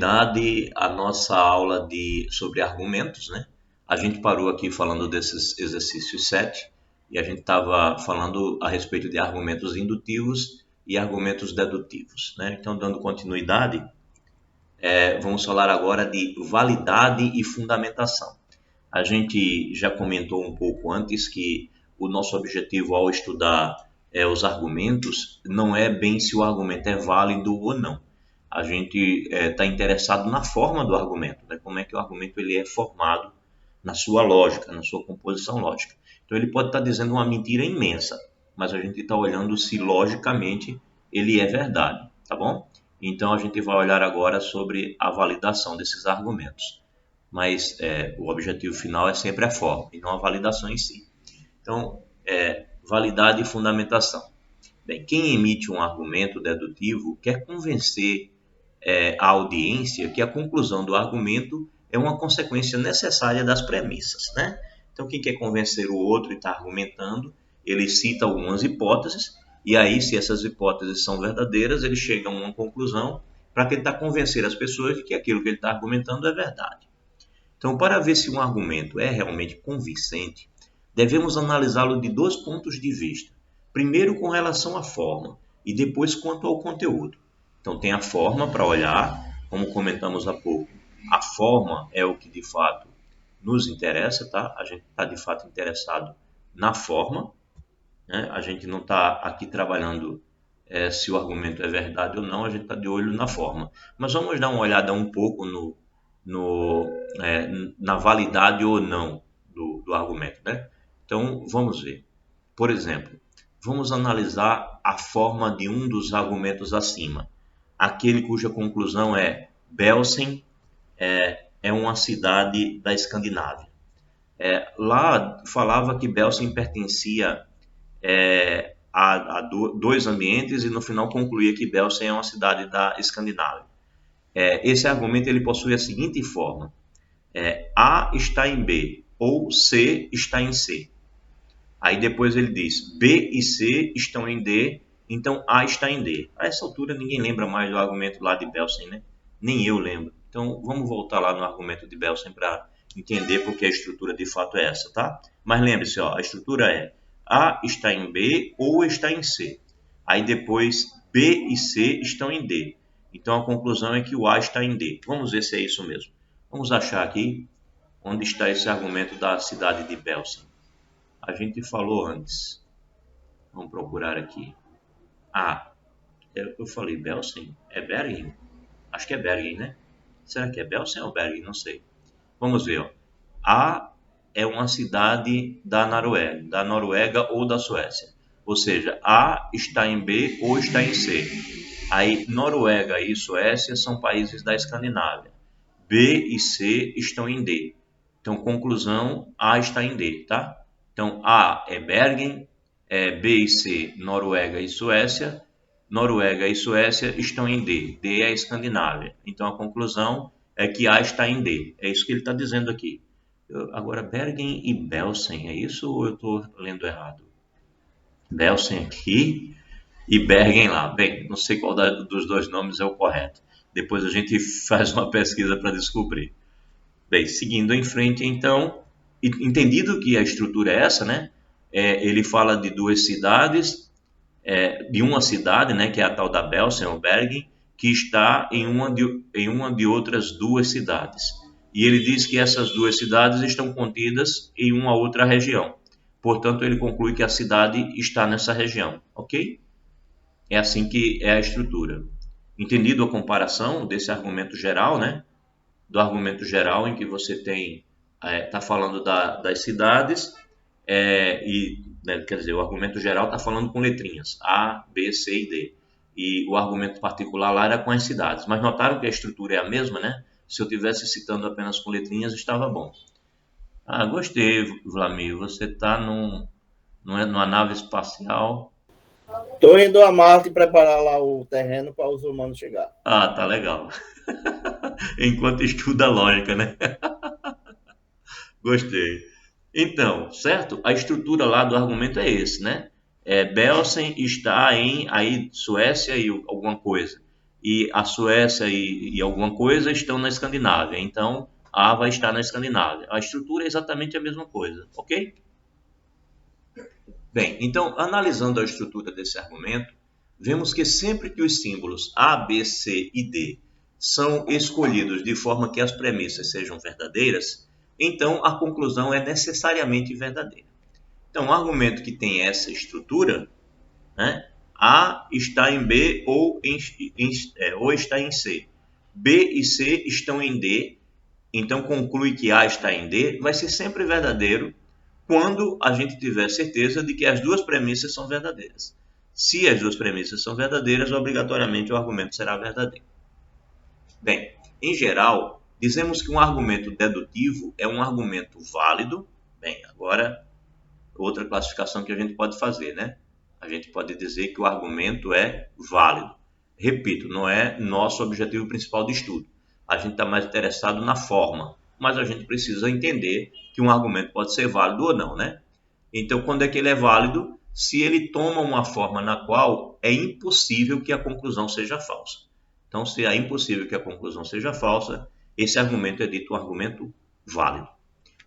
continuidade à nossa aula sobre argumentos, né? A gente parou aqui falando desses exercícios 7 e a gente estava falando a respeito de argumentos indutivos e argumentos dedutivos, né? Então, dando continuidade, vamos falar agora de validade e fundamentação. A gente já comentou um pouco antes que o nosso objetivo ao estudar os argumentos não é bem se o argumento é válido ou não. A gente está interessado na forma do argumento, né? Como é que o argumento ele é formado na sua lógica, na sua composição lógica. Então ele pode estar dizendo uma mentira imensa, mas a gente está olhando se logicamente ele é verdade, tá bom? Então a gente vai olhar agora sobre a validação desses argumentos. Mas o objetivo final é sempre a forma e não a validação em si. Então, validade e fundamentação. Bem, quem emite um argumento dedutivo quer convencer a audiência que a conclusão do argumento é uma consequência necessária das premissas, né? Então, quem quer convencer o outro e está argumentando, ele cita algumas hipóteses, e aí, se essas hipóteses são verdadeiras, ele chega a uma conclusão para tentar convencer as pessoas de que aquilo que ele está argumentando é verdade. Então, para ver se um argumento é realmente convincente, devemos analisá-lo de dois pontos de vista. Primeiro, com relação à forma, e depois quanto ao conteúdo. Então, tem a forma para olhar, como comentamos há pouco. A forma é o que de fato nos interessa, tá? A gente está de fato interessado na forma, né? A gente não está aqui trabalhando se o argumento é verdade ou não, a gente está de olho na forma. Mas vamos dar uma olhada um pouco na validade ou não do argumento, né? Então, vamos ver. Por exemplo, vamos analisar a forma de um dos argumentos acima. Aquele cuja conclusão é Belsen é uma cidade da Escandinávia. Lá falava que Belsen pertencia a dois ambientes e no final concluía que Belsen é uma cidade da Escandinávia. Esse argumento ele possui a seguinte forma: A está em B ou C está em C. Aí depois ele diz B e C estão em D, então A está em D. A essa altura ninguém lembra mais do argumento lá de Belsen, né? Nem eu lembro. Então vamos voltar lá no argumento de Belsen para entender porque a estrutura de fato é essa, tá? Mas lembre-se, a estrutura é A está em B ou está em C. Aí depois B e C estão em D. Então a conclusão é que o A está em D. Vamos ver se é isso mesmo. Vamos achar aqui onde está esse argumento da cidade de Belsen. A gente falou antes. Vamos procurar aqui. Eu falei Belsen? É Bergen? Acho que é Bergen, né? Será que é Belsen ou Bergen? Não sei. Vamos ver. A é uma cidade da Noruega ou da Suécia. Ou seja, A está em B ou está em C. Aí, Noruega e Suécia são países da Escandinávia. B e C estão em D. Então, conclusão, A está em D, tá? Então, A é Bergen, B e C, Noruega e Suécia. Noruega e Suécia estão em D. D é a Escandinávia. Então, a conclusão é que A está em D. É isso que ele está dizendo aqui. Agora, Bergen e Belsen, é isso ou eu estou lendo errado? Belsen aqui e Bergen lá. Bem, não sei qual dos dois nomes é o correto. Depois a gente faz uma pesquisa para descobrir. Bem, seguindo em frente, então, entendido que a estrutura é essa, né? Ele fala de duas cidades, de uma cidade, né, que é a tal da Belsen ou Bergen, que está em uma de outras duas cidades. E ele diz que essas duas cidades estão contidas em uma outra região. Portanto, ele conclui que a cidade está nessa região, ok? É assim que é a estrutura. Entendido a comparação desse argumento geral, né? Do argumento geral em que você tem está falando das cidades né, quer dizer, o argumento geral está falando com letrinhas A, B, C e D, e o argumento particular lá era com as cidades, mas notaram que a estrutura é a mesma, né? Se eu tivesse citando apenas com letrinhas estava bom. Gostei, Vlamir, você está numa nave espacial. Estou indo a Marte preparar lá o terreno para os humanos chegar. Tá legal. Enquanto estuda a lógica, né? Gostei. Então, certo? A estrutura lá do argumento é esse, né? Belsen está em aí Suécia e alguma coisa. e a Suécia e alguma coisa estão na Escandinávia. Então, A vai estar na Escandinávia. A estrutura é exatamente a mesma coisa, ok? Bem, então, analisando a estrutura desse argumento, vemos que sempre que os símbolos A, B, C e D são escolhidos de forma que as premissas sejam verdadeiras, então a conclusão é necessariamente verdadeira. Então, um argumento que tem essa estrutura, né, A está em B ou está em C. B e C estão em D, então conclui que A está em D, vai ser sempre verdadeiro quando a gente tiver certeza de que as duas premissas são verdadeiras. Se as duas premissas são verdadeiras, obrigatoriamente o argumento será verdadeiro. Bem, em geral, dizemos que um argumento dedutivo é um argumento válido. Bem, agora, outra classificação que a gente pode fazer, né? A gente pode dizer que o argumento é válido. Repito, não é nosso objetivo principal de estudo. A gente está mais interessado na forma, mas a gente precisa entender que um argumento pode ser válido ou não, né? Então, quando é que ele é válido? Se ele toma uma forma na qual é impossível que a conclusão seja falsa. Então, se é impossível que a conclusão seja falsa, esse argumento é dito um argumento válido.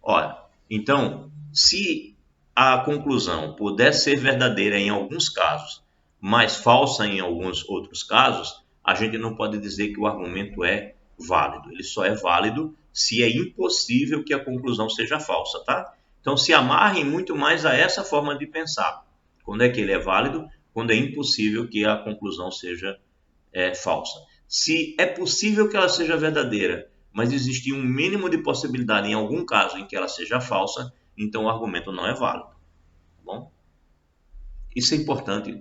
Ora, então, se a conclusão puder ser verdadeira em alguns casos, mas falsa em alguns outros casos, a gente não pode dizer que o argumento é válido. Ele só é válido se é impossível que a conclusão seja falsa, tá? Então, se amarrem muito mais a essa forma de pensar. Quando é que ele é válido? Quando é impossível que a conclusão seja falsa. Se é possível que ela seja verdadeira, mas existir um mínimo de possibilidade em algum caso em que ela seja falsa, então o argumento não é válido. Tá bom? Isso é importante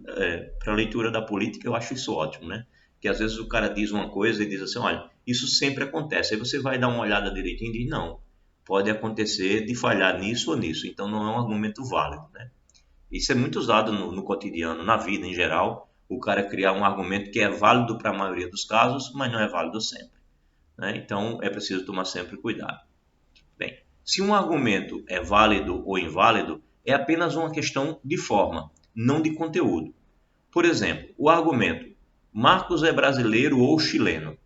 para a leitura da política, eu acho isso ótimo, né? Que às vezes o cara diz uma coisa e diz assim, olha, isso sempre acontece. Aí você vai dar uma olhada direitinho e diz, não, pode acontecer de falhar nisso ou nisso, então não é um argumento válido, né? Isso é muito usado no cotidiano, na vida em geral, o cara criar um argumento que é válido para a maioria dos casos, mas não é válido sempre, né? Então é preciso tomar sempre cuidado. Bem, se um argumento é válido ou inválido, é apenas uma questão de forma, não de conteúdo. Por exemplo, o argumento Marcos é brasileiro ou chileno.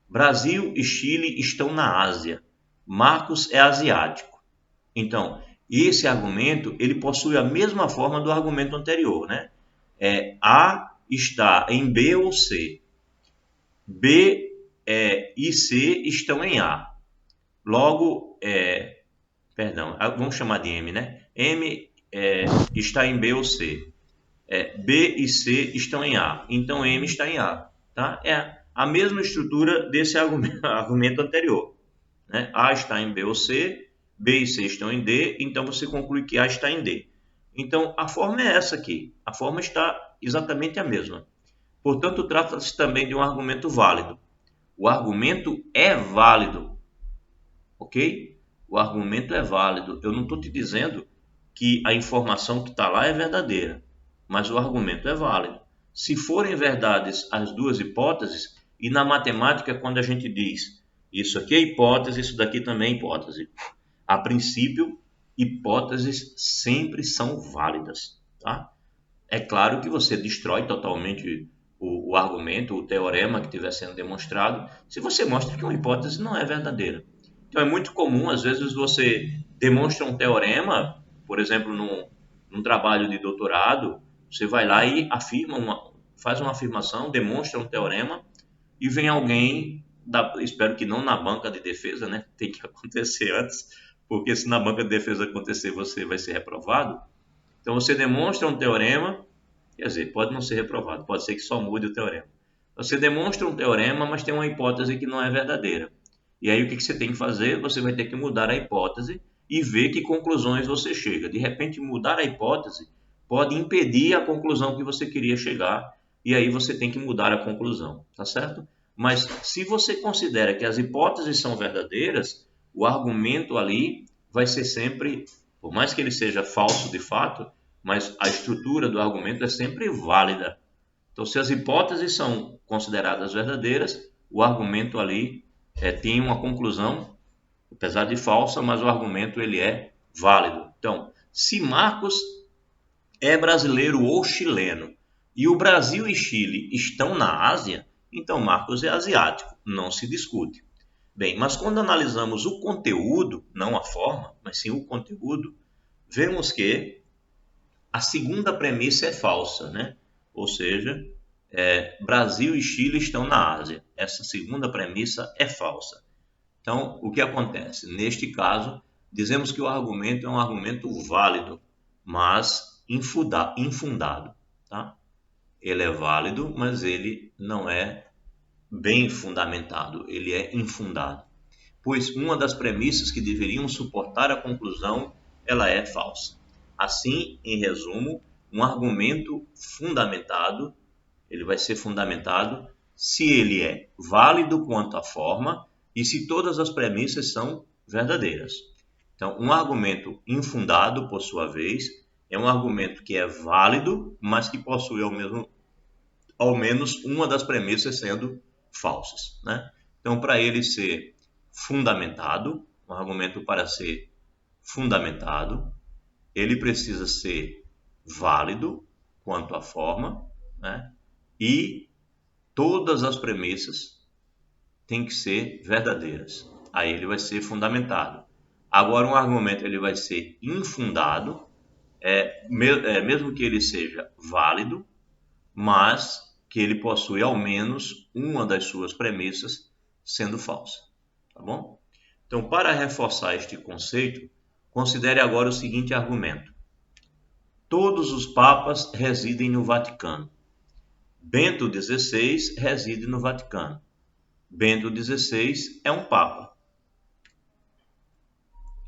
Brasil e Chile estão na Ásia. Marcos é asiático. Então, esse argumento ele possui a mesma forma do argumento anterior, né? A está em B ou C. B e C estão em A. Logo, vamos chamar de M, né? M está em B ou C. B e C estão em A. Então, M está em A. Tá? É a mesma estrutura desse argumento anterior, né? A está em B ou C, B e C estão em D, então você conclui que A está em D. Então, a forma é essa aqui. A forma está exatamente a mesma. Portanto, trata-se também de um argumento válido. O argumento é válido, ok? O argumento é válido. Eu não estou te dizendo que a informação que está lá é verdadeira, mas o argumento é válido. Se forem verdades as duas hipóteses, e na matemática, quando a gente diz isso aqui é hipótese, isso daqui também é hipótese. A princípio, hipóteses sempre são válidas, tá? É claro que você destrói totalmente o argumento, o teorema que estiver sendo demonstrado, se você mostra que uma hipótese não é verdadeira. Então é muito comum, às vezes, você demonstra um teorema, por exemplo, num trabalho de doutorado, você vai lá e faz uma afirmação, demonstra um teorema, e vem alguém, espero que não na banca de defesa, né? Tem que acontecer antes, porque se na banca de defesa acontecer, você vai ser reprovado. Então você demonstra um teorema, quer dizer, pode não ser reprovado, pode ser que só mude o teorema. Você demonstra um teorema, mas tem uma hipótese que não é verdadeira. E aí o que você tem que fazer? Você vai ter que mudar a hipótese e ver que conclusões você chega. De repente, mudar a hipótese pode impedir a conclusão que você queria chegar, e aí você tem que mudar a conclusão, tá certo? Mas se você considera que as hipóteses são verdadeiras, o argumento ali vai ser sempre, por mais que ele seja falso de fato, mas a estrutura do argumento é sempre válida. Então, se as hipóteses são consideradas verdadeiras, o argumento ali tem uma conclusão, apesar de falsa, mas o argumento ele é válido. Então, se Marcos é brasileiro ou chileno e o Brasil e Chile estão na Ásia, Então, Marcos é asiático, não se discute. Bem, mas quando analisamos o conteúdo, não a forma, mas sim o conteúdo, vemos que a segunda premissa é falsa, né? Ou seja, Brasil e Chile estão na Ásia. Essa segunda premissa é falsa. Então, o que acontece? Neste caso, dizemos que o argumento é um argumento válido, mas infundado, tá? Ele é válido, mas ele não é bem fundamentado, ele é infundado, pois uma das premissas que deveriam suportar a conclusão, ela é falsa. Assim, em resumo, um argumento fundamentado, ele vai ser fundamentado se ele é válido quanto à forma e se todas as premissas são verdadeiras. Então, um argumento infundado, por sua vez, é um argumento que é válido, mas que possui ao menos uma das premissas sendo falsas, né? Então, para ele ser fundamentado, um argumento para ser fundamentado, ele precisa ser válido quanto à forma, né? E todas as premissas têm que ser verdadeiras. Aí ele vai ser fundamentado. Agora, um argumento ele vai ser infundado, mesmo que ele seja válido, mas que ele possui ao menos uma das suas premissas sendo falsa, tá bom? Então, para reforçar este conceito, considere agora o seguinte argumento: todos os papas residem no Vaticano. Bento XVI reside no Vaticano. Bento XVI é um papa.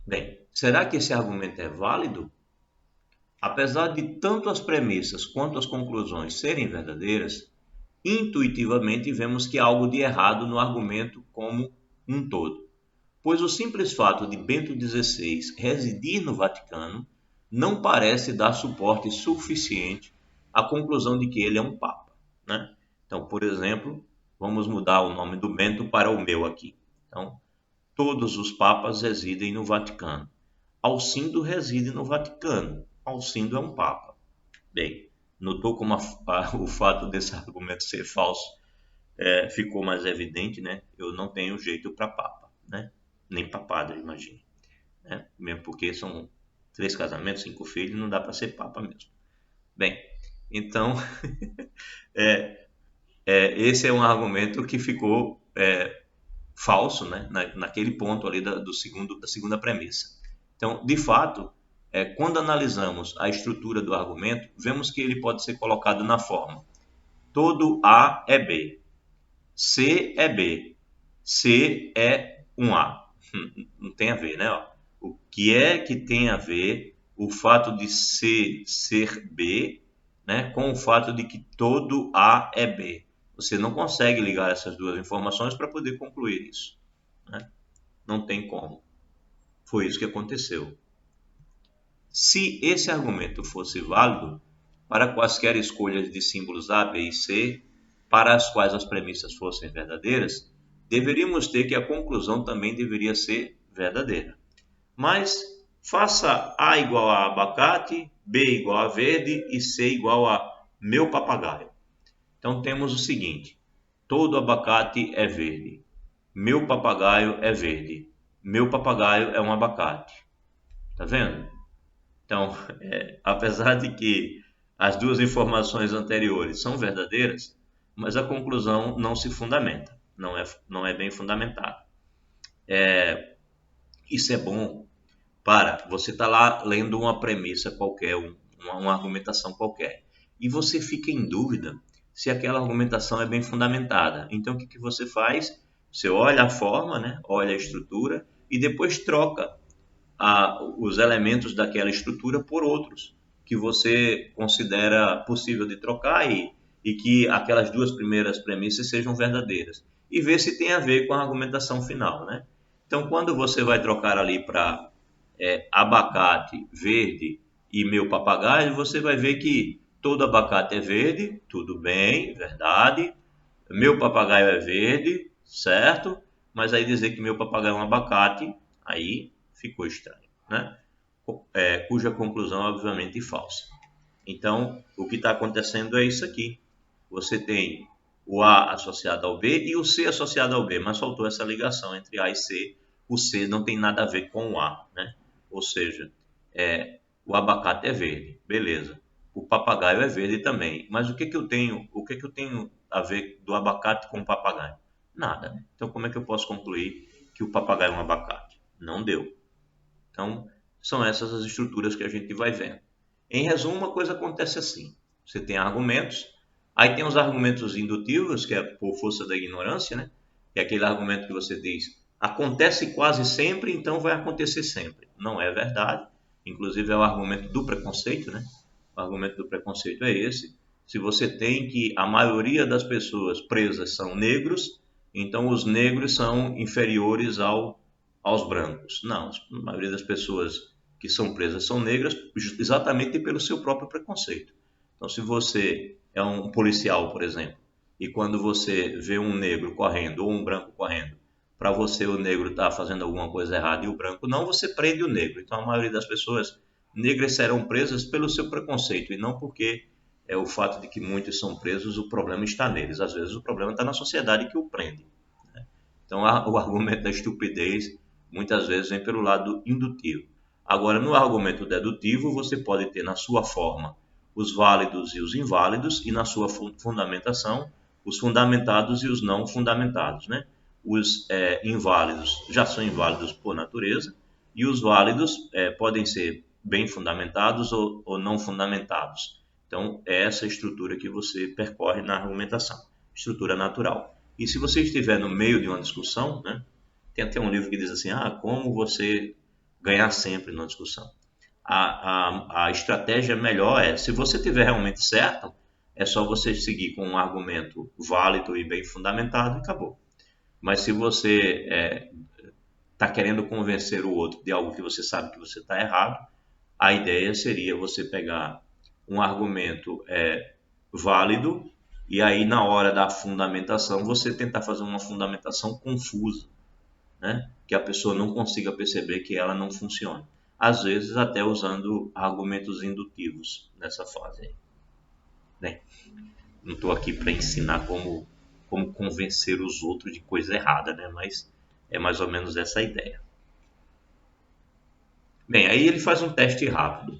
Bem, será que esse argumento é válido? Apesar de tanto as premissas quanto as conclusões serem verdadeiras, intuitivamente vemos que há algo de errado no argumento como um todo, pois o simples fato de Bento XVI residir no Vaticano não parece dar suporte suficiente à conclusão de que ele é um papa, né? Então, por exemplo, vamos mudar o nome do Bento para o meu aqui. Então, todos os papas residem no Vaticano. Alcindo reside no Vaticano. Alcindo é um papa. Bem, notou como o fato desse argumento ser falso ficou mais evidente, né? Eu não tenho jeito para papa, né? Nem para padre, imagine, né? Mesmo porque são 3 casamentos, 5 filhos, não dá para ser papa mesmo. Bem, então esse é um argumento que ficou falso, né? Naquele ponto ali da segunda premissa. Então, de fato, quando analisamos a estrutura do argumento, vemos que ele pode ser colocado na forma: todo A é B, C é B, C é um A. Não tem a ver, né? O que é que tem a ver o fato de C ser B, né, com o fato de que todo A é B? Você não consegue ligar essas duas informações para poder concluir isso, né? Não tem como. Foi isso que aconteceu. Se esse argumento fosse válido para quaisquer escolhas de símbolos A, B e C, para as quais as premissas fossem verdadeiras, deveríamos ter que a conclusão também deveria ser verdadeira. Mas faça A igual a abacate, B igual a verde e C igual a meu papagaio. Então temos o seguinte: todo abacate é verde, meu papagaio é verde, meu papagaio é um abacate. Tá vendo? Então, apesar de que as duas informações anteriores são verdadeiras, mas a conclusão não se fundamenta, não é bem fundamentada. Isso é bom para você estar lá lendo uma premissa qualquer, uma argumentação qualquer, e você fica em dúvida se aquela argumentação é bem fundamentada. Então, o que você faz? Você olha a forma, né? Olha a estrutura e depois troca os elementos daquela estrutura por outros que você considera possível de trocar e que aquelas duas primeiras premissas sejam verdadeiras e ver se tem a ver com a argumentação final, né? Então, quando você vai trocar ali para abacate, verde e meu papagaio, você vai ver que todo abacate é verde, tudo bem, verdade. Meu papagaio é verde, certo? Mas aí dizer que meu papagaio é um abacate, aí ficou estranho, né? Cuja conclusão é obviamente falsa. Então, o que está acontecendo é isso aqui. Você tem o A associado ao B e o C associado ao B, mas faltou essa ligação entre A e C. O C não tem nada a ver com o A, né? Ou seja, o abacate é verde, beleza. O papagaio é verde também, mas o que que eu tenho a ver do abacate com o papagaio? Nada. Então como é que eu posso concluir que o papagaio é um abacate? Não deu. Então, são essas as estruturas que a gente vai vendo. Em resumo, uma coisa acontece assim: você tem argumentos, aí tem os argumentos indutivos, que é por força da ignorância, né? Que é aquele argumento que você diz, acontece quase sempre, então vai acontecer sempre. Não é verdade. Inclusive é o argumento do preconceito, né? O argumento do preconceito é esse. Se você tem que a maioria das pessoas presas são negros, então os negros são inferiores aos brancos. Não, a maioria das pessoas que são presas são negras exatamente pelo seu próprio preconceito. Então, se você é um policial, por exemplo, e quando você vê um negro correndo ou um branco correndo, para você o negro está fazendo alguma coisa errada e o branco não, você prende o negro. Então, a maioria das pessoas negras serão presas pelo seu preconceito e não porque é o fato de que muitos são presos, o problema está neles. Às vezes o problema está na sociedade que o prende. Então, o argumento da estupidez muitas vezes vem pelo lado indutivo. Agora, no argumento dedutivo, você pode ter na sua forma os válidos e os inválidos, e na sua fundamentação, os fundamentados e os não fundamentados. Né? Os inválidos já são inválidos por natureza, e os válidos podem ser bem fundamentados ou não fundamentados. Então, é essa estrutura que você percorre na argumentação, estrutura natural. E se você estiver no meio de uma discussão, né, tem até um livro que diz assim, como você ganhar sempre numa discussão. A estratégia melhor é, se você tiver realmente certo, é só você seguir com um argumento válido e bem fundamentado e acabou. Mas se você está querendo convencer o outro de algo que você sabe que você está errado, a ideia seria você pegar um argumento válido e aí na hora da fundamentação você tentar fazer uma fundamentação confusa, né? Que a pessoa não consiga perceber que ela não funciona. Às vezes até usando argumentos indutivos nessa fase aí. Né? Não estou aqui para ensinar como convencer os outros de coisa errada, né? Mas é mais ou menos essa a ideia. Bem, aí ele faz um teste rápido.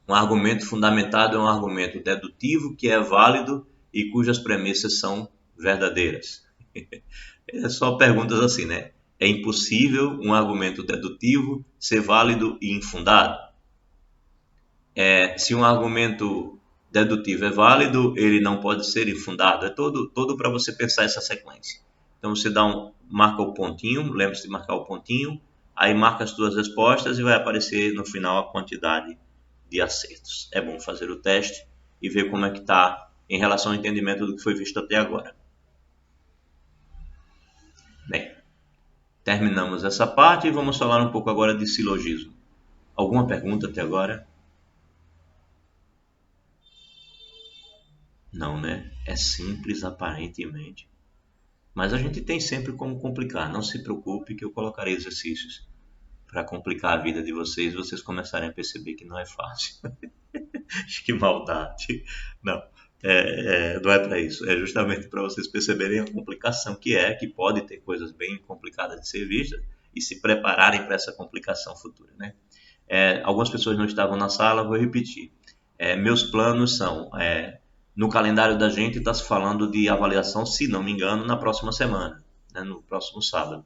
Um argumento fundamentado é um argumento dedutivo que é válido e cujas premissas são verdadeiras. É só perguntas assim, né? É impossível um argumento dedutivo ser válido e infundado? Se um argumento dedutivo é válido, ele não pode ser infundado. É todo para você pensar essa sequência. Então você marca o pontinho, lembre-se de marcar o pontinho, aí marca as suas respostas e vai aparecer no final a quantidade de acertos. É bom fazer o teste e ver como é que está em relação ao entendimento do que foi visto até agora. Bem, terminamos essa parte e vamos falar um pouco agora de silogismo. Alguma pergunta até agora? Não, né? É simples aparentemente. Mas a gente tem sempre como complicar. Não se preocupe que eu colocarei exercícios para complicar a vida de vocês e vocês começarem a perceber que não é fácil. Que maldade. Não, não é para isso. É justamente para vocês perceberem a complicação que pode ter coisas bem complicadas de ser vistas e se prepararem para essa complicação futura, né? Algumas pessoas não estavam na sala, vou repetir. Meus planos são, no calendário da gente está se falando de avaliação, se não me engano, na próxima semana, né, no próximo sábado.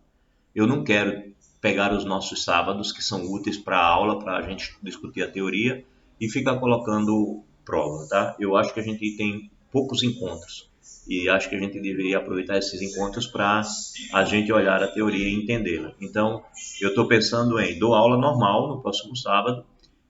Eu não quero pegar os nossos sábados, que são úteis para a aula, para a gente discutir a teoria, e ficar colocando prova, tá? Eu acho que a gente tem poucos encontros, e acho que a gente deveria aproveitar esses encontros para a gente olhar a teoria e entendê-la. Então, eu estou pensando em dou aula normal no próximo sábado,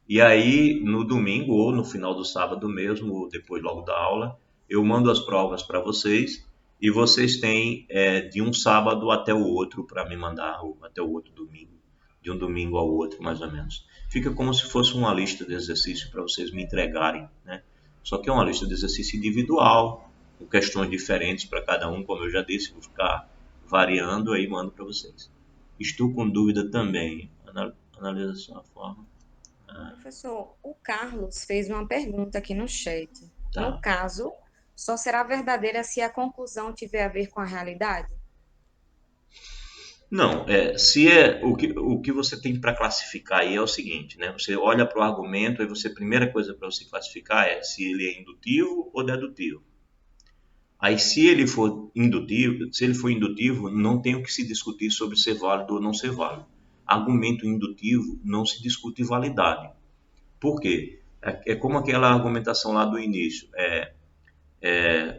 e aí no domingo ou no final do sábado mesmo, ou depois logo da aula, eu mando as provas para vocês e vocês têm de um sábado até o outro para me mandar, ou até o outro domingo, de um domingo ao outro mais ou menos. Fica como se fosse uma lista de exercício para vocês me entregarem, né? Só que é uma lista de exercício individual, com questões diferentes para cada um, como eu já disse, vou ficar variando aí mando para vocês. Estou com dúvida também. Analisa a sua forma. Professor, o Carlos fez uma pergunta aqui no chat. No Tá. caso, só será verdadeira se a conclusão tiver a ver com a realidade? Não, se é o que você tem para classificar aí é o seguinte, né? Você olha para o argumento e você, a primeira coisa para você classificar é se ele é indutivo ou dedutivo. Aí, se ele for indutivo, não tem o que se discutir sobre ser válido ou não ser válido. Argumento indutivo não se discute validade. Por quê? É como aquela argumentação lá do início.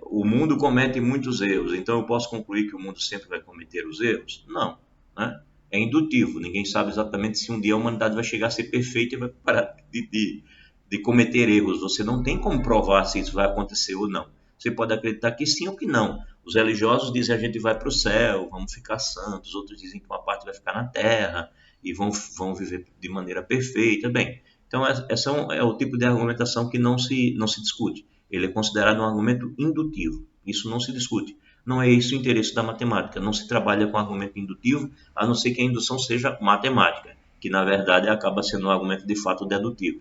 O mundo comete muitos erros, então eu posso concluir que o mundo sempre vai cometer os erros? Não, né? É indutivo, ninguém sabe exatamente se um dia a humanidade vai chegar a ser perfeita e vai parar de cometer erros. Você não tem como provar se isso vai acontecer ou não. Você pode acreditar que sim ou que não. Os religiosos dizem a gente vai para o céu, vamos ficar santos, outros dizem que uma parte vai ficar na terra e vão viver de maneira perfeita. Bem, então essa é o tipo de argumentação que não se discute. Ele é considerado um argumento indutivo. Isso não se discute. Não é esse o interesse da matemática. Não se trabalha com argumento indutivo, a não ser que a indução seja matemática, que na verdade acaba sendo um argumento de fato dedutivo.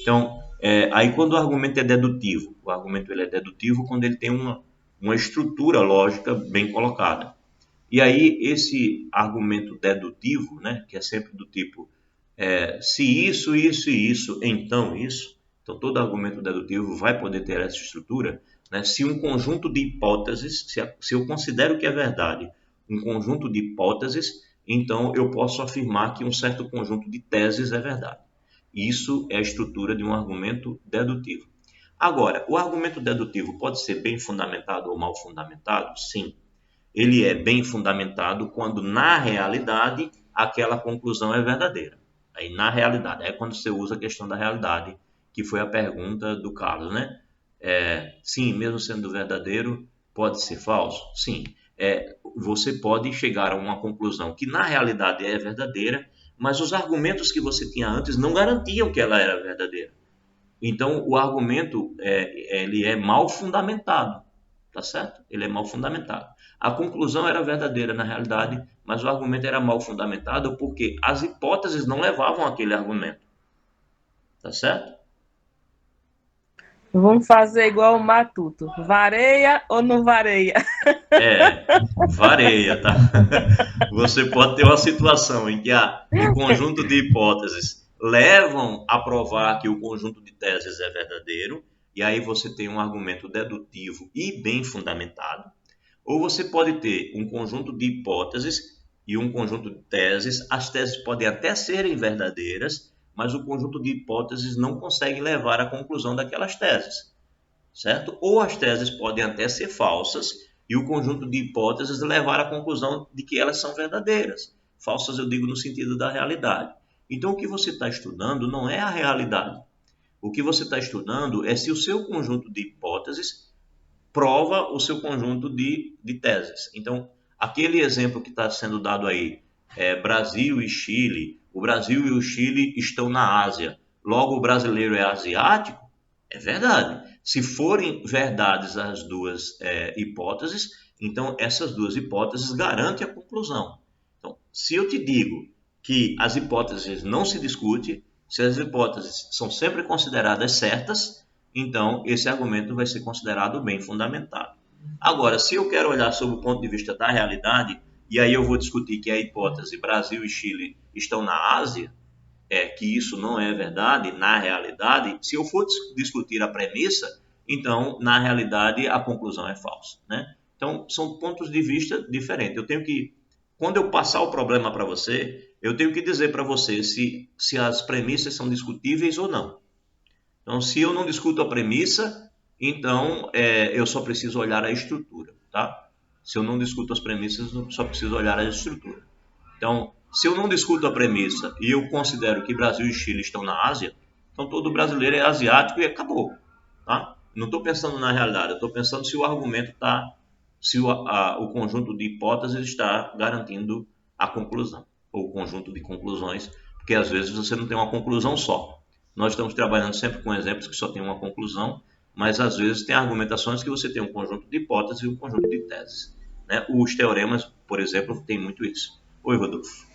Então, aí quando o argumento é dedutivo, o argumento ele é dedutivo quando ele tem uma estrutura lógica bem colocada. E aí esse argumento dedutivo, né, que é sempre do tipo se isso, isso e isso, então isso. Então, todo argumento dedutivo vai poder ter essa estrutura, né? Se um conjunto de hipóteses, se eu considero que é verdade um conjunto de hipóteses, então eu posso afirmar que um certo conjunto de teses é verdade. Isso é a estrutura de um argumento dedutivo. Agora, o argumento dedutivo pode ser bem fundamentado ou mal fundamentado? Sim. Ele é bem fundamentado quando, na realidade, aquela conclusão é verdadeira. Aí, na realidade, é quando você usa a questão da realidade, que foi a pergunta do Carlos, né? Sim, mesmo sendo verdadeiro, pode ser falso? Sim. Você pode chegar a uma conclusão que, na realidade, é verdadeira, mas os argumentos que você tinha antes não garantiam que ela era verdadeira. Então, o argumento ele é mal fundamentado, tá certo? Ele é mal fundamentado. A conclusão era verdadeira na realidade, mas o argumento era mal fundamentado porque as hipóteses não levavam àquele argumento, tá certo? Vamos fazer igual o Matuto. Vareia ou não vareia? Vareia, tá? Você pode ter uma situação em que o conjunto de hipóteses levam a provar que o conjunto de teses é verdadeiro, e aí você tem um argumento dedutivo e bem fundamentado. Ou você pode ter um conjunto de hipóteses e um conjunto de teses. As teses podem até serem verdadeiras, mas o conjunto de hipóteses não consegue levar à conclusão daquelas teses, certo? Ou as teses podem até ser falsas e o conjunto de hipóteses levar à conclusão de que elas são verdadeiras. Falsas eu digo no sentido da realidade. Então o que você está estudando não é a realidade. O que você está estudando é se o seu conjunto de hipóteses prova o seu conjunto de teses. Então, aquele exemplo que está sendo dado aí, Brasil e Chile, o Brasil e o Chile estão na Ásia, logo o brasileiro é asiático, é verdade. Se forem verdades as duas hipóteses, então essas duas hipóteses garantem a conclusão. Então, se eu te digo que as hipóteses não se discutem, se as hipóteses são sempre consideradas certas, então esse argumento vai ser considerado bem fundamentado. Agora, se eu quero olhar sob o ponto de vista da realidade, e aí eu vou discutir que a hipótese Brasil e Chile estão na Ásia, que isso não é verdade na realidade, se eu for discutir a premissa, então, na realidade, a conclusão é falsa, né? Então, são pontos de vista diferentes. Quando eu passar o problema para você, eu tenho que dizer para você se as premissas são discutíveis ou não. Então, se eu não discuto a premissa, então eu só preciso olhar a estrutura, tá? Se eu não discuto as premissas, eu só preciso olhar a estrutura. Então, se eu não discuto a premissa e eu considero que Brasil e Chile estão na Ásia, então todo brasileiro é asiático e acabou, tá? Não estou pensando na realidade, eu estou pensando se o argumento está, se o conjunto de hipóteses está garantindo a conclusão, ou o conjunto de conclusões, porque às vezes você não tem uma conclusão só. Nós estamos trabalhando sempre com exemplos que só tem uma conclusão, mas às vezes tem argumentações que você tem um conjunto de hipóteses e um conjunto de teses, né? Os teoremas, por exemplo, tem muito isso. Oi, Rodolfo.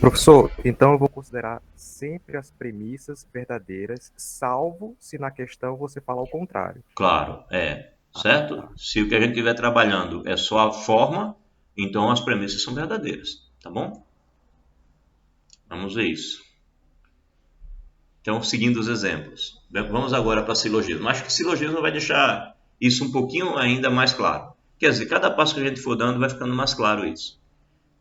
Professor, então eu vou considerar sempre as premissas verdadeiras, salvo se na questão você falar o contrário. Claro, certo? Se o que a gente estiver trabalhando é só a forma, então as premissas são verdadeiras, tá bom? Vamos ver isso. Então, seguindo os exemplos. Vamos agora para silogismo. Acho que silogismo vai deixar isso um pouquinho ainda mais claro. Quer dizer, cada passo que a gente for dando vai ficando mais claro isso.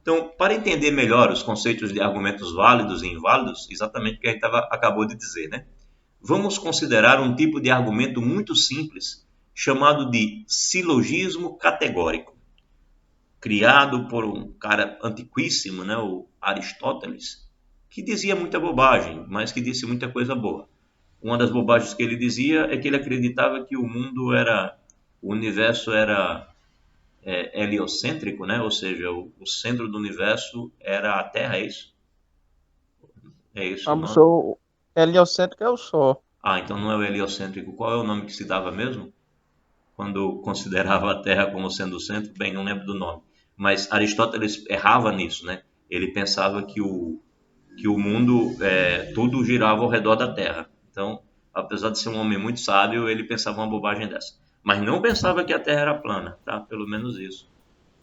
Então, para entender melhor os conceitos de argumentos válidos e inválidos, exatamente o que a gente acabou de dizer, né? Vamos considerar um tipo de argumento muito simples, chamado de silogismo categórico, criado por um cara antiquíssimo, né, o Aristóteles, que dizia muita bobagem, mas que disse muita coisa boa. Uma das bobagens que ele dizia é que ele acreditava que o universo era heliocêntrico, né? Ou seja, o centro do universo era a Terra, é isso? É isso o nome? O heliocêntrico é o Sol. Ah, então não é o heliocêntrico. Qual é o nome que se dava mesmo? Quando considerava a Terra como sendo o centro? Bem, não lembro do nome. Mas Aristóteles errava nisso, né? Ele pensava que o mundo, tudo girava ao redor da Terra. Então, apesar de ser um homem muito sábio, ele pensava uma bobagem dessa. Mas não pensava que a Terra era plana, tá? Pelo menos isso.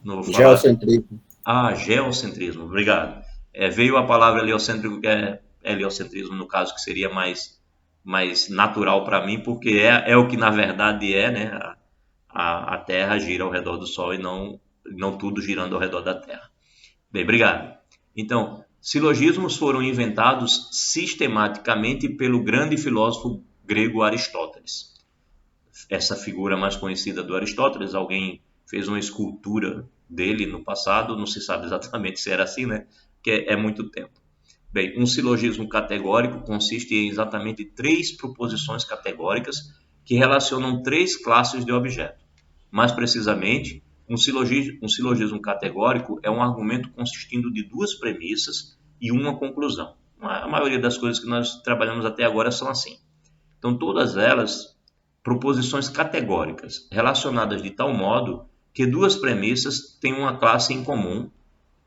Não vou falar. Geocentrismo. Ah, geocentrismo, obrigado. Veio a palavra heliocêntrico, que é heliocentrismo, no caso, que seria mais natural para mim, porque é o que na verdade é, né? A Terra gira ao redor do Sol e não tudo girando ao redor da Terra. Bem, obrigado. Então, silogismos foram inventados sistematicamente pelo grande filósofo grego Aristóteles. Essa figura mais conhecida do Aristóteles, alguém fez uma escultura dele no passado, não se sabe exatamente se era assim, né? Que é muito tempo. Bem, um silogismo categórico consiste em exatamente 3 proposições categóricas que relacionam 3 classes de objeto. Mais precisamente, um silogismo categórico é um argumento consistindo de 2 premissas e uma conclusão. A maioria das coisas que nós trabalhamos até agora são assim. Então, todas elas, proposições categóricas, relacionadas de tal modo que 2 premissas têm uma classe em comum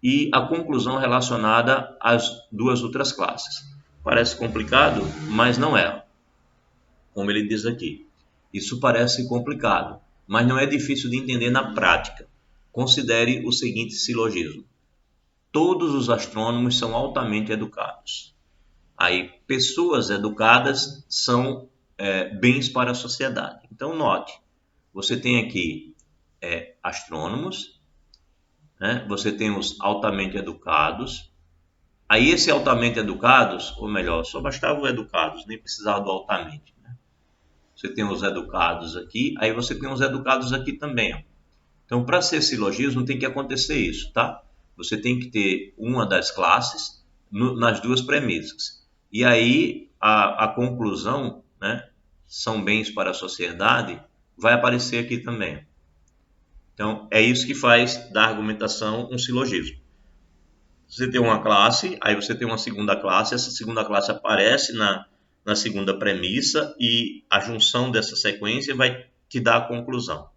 e a conclusão relacionada às 2 outras classes. Parece complicado, mas não é. Como ele diz aqui. Isso parece complicado, mas não é difícil de entender na prática. Considere o seguinte silogismo. Todos os astrônomos são altamente educados. Aí, pessoas educadas são bens para a sociedade. Então, note, você tem aqui astrônomos, né? Você tem os altamente educados. Aí, esse altamente educados, ou melhor, só bastava o educados, nem precisava do altamente. Né? Você tem os educados aqui, aí você tem os educados aqui também. Ó. Então, para ser silogismo, tem que acontecer isso, tá? Você tem que ter uma das classes nas 2 premissas. E aí, a conclusão, né, são bens para a sociedade, vai aparecer aqui também. Então, é isso que faz da argumentação um silogismo. Você tem uma classe, aí você tem uma segunda classe, essa segunda classe aparece na segunda premissa e a junção dessa sequência vai te dar a conclusão.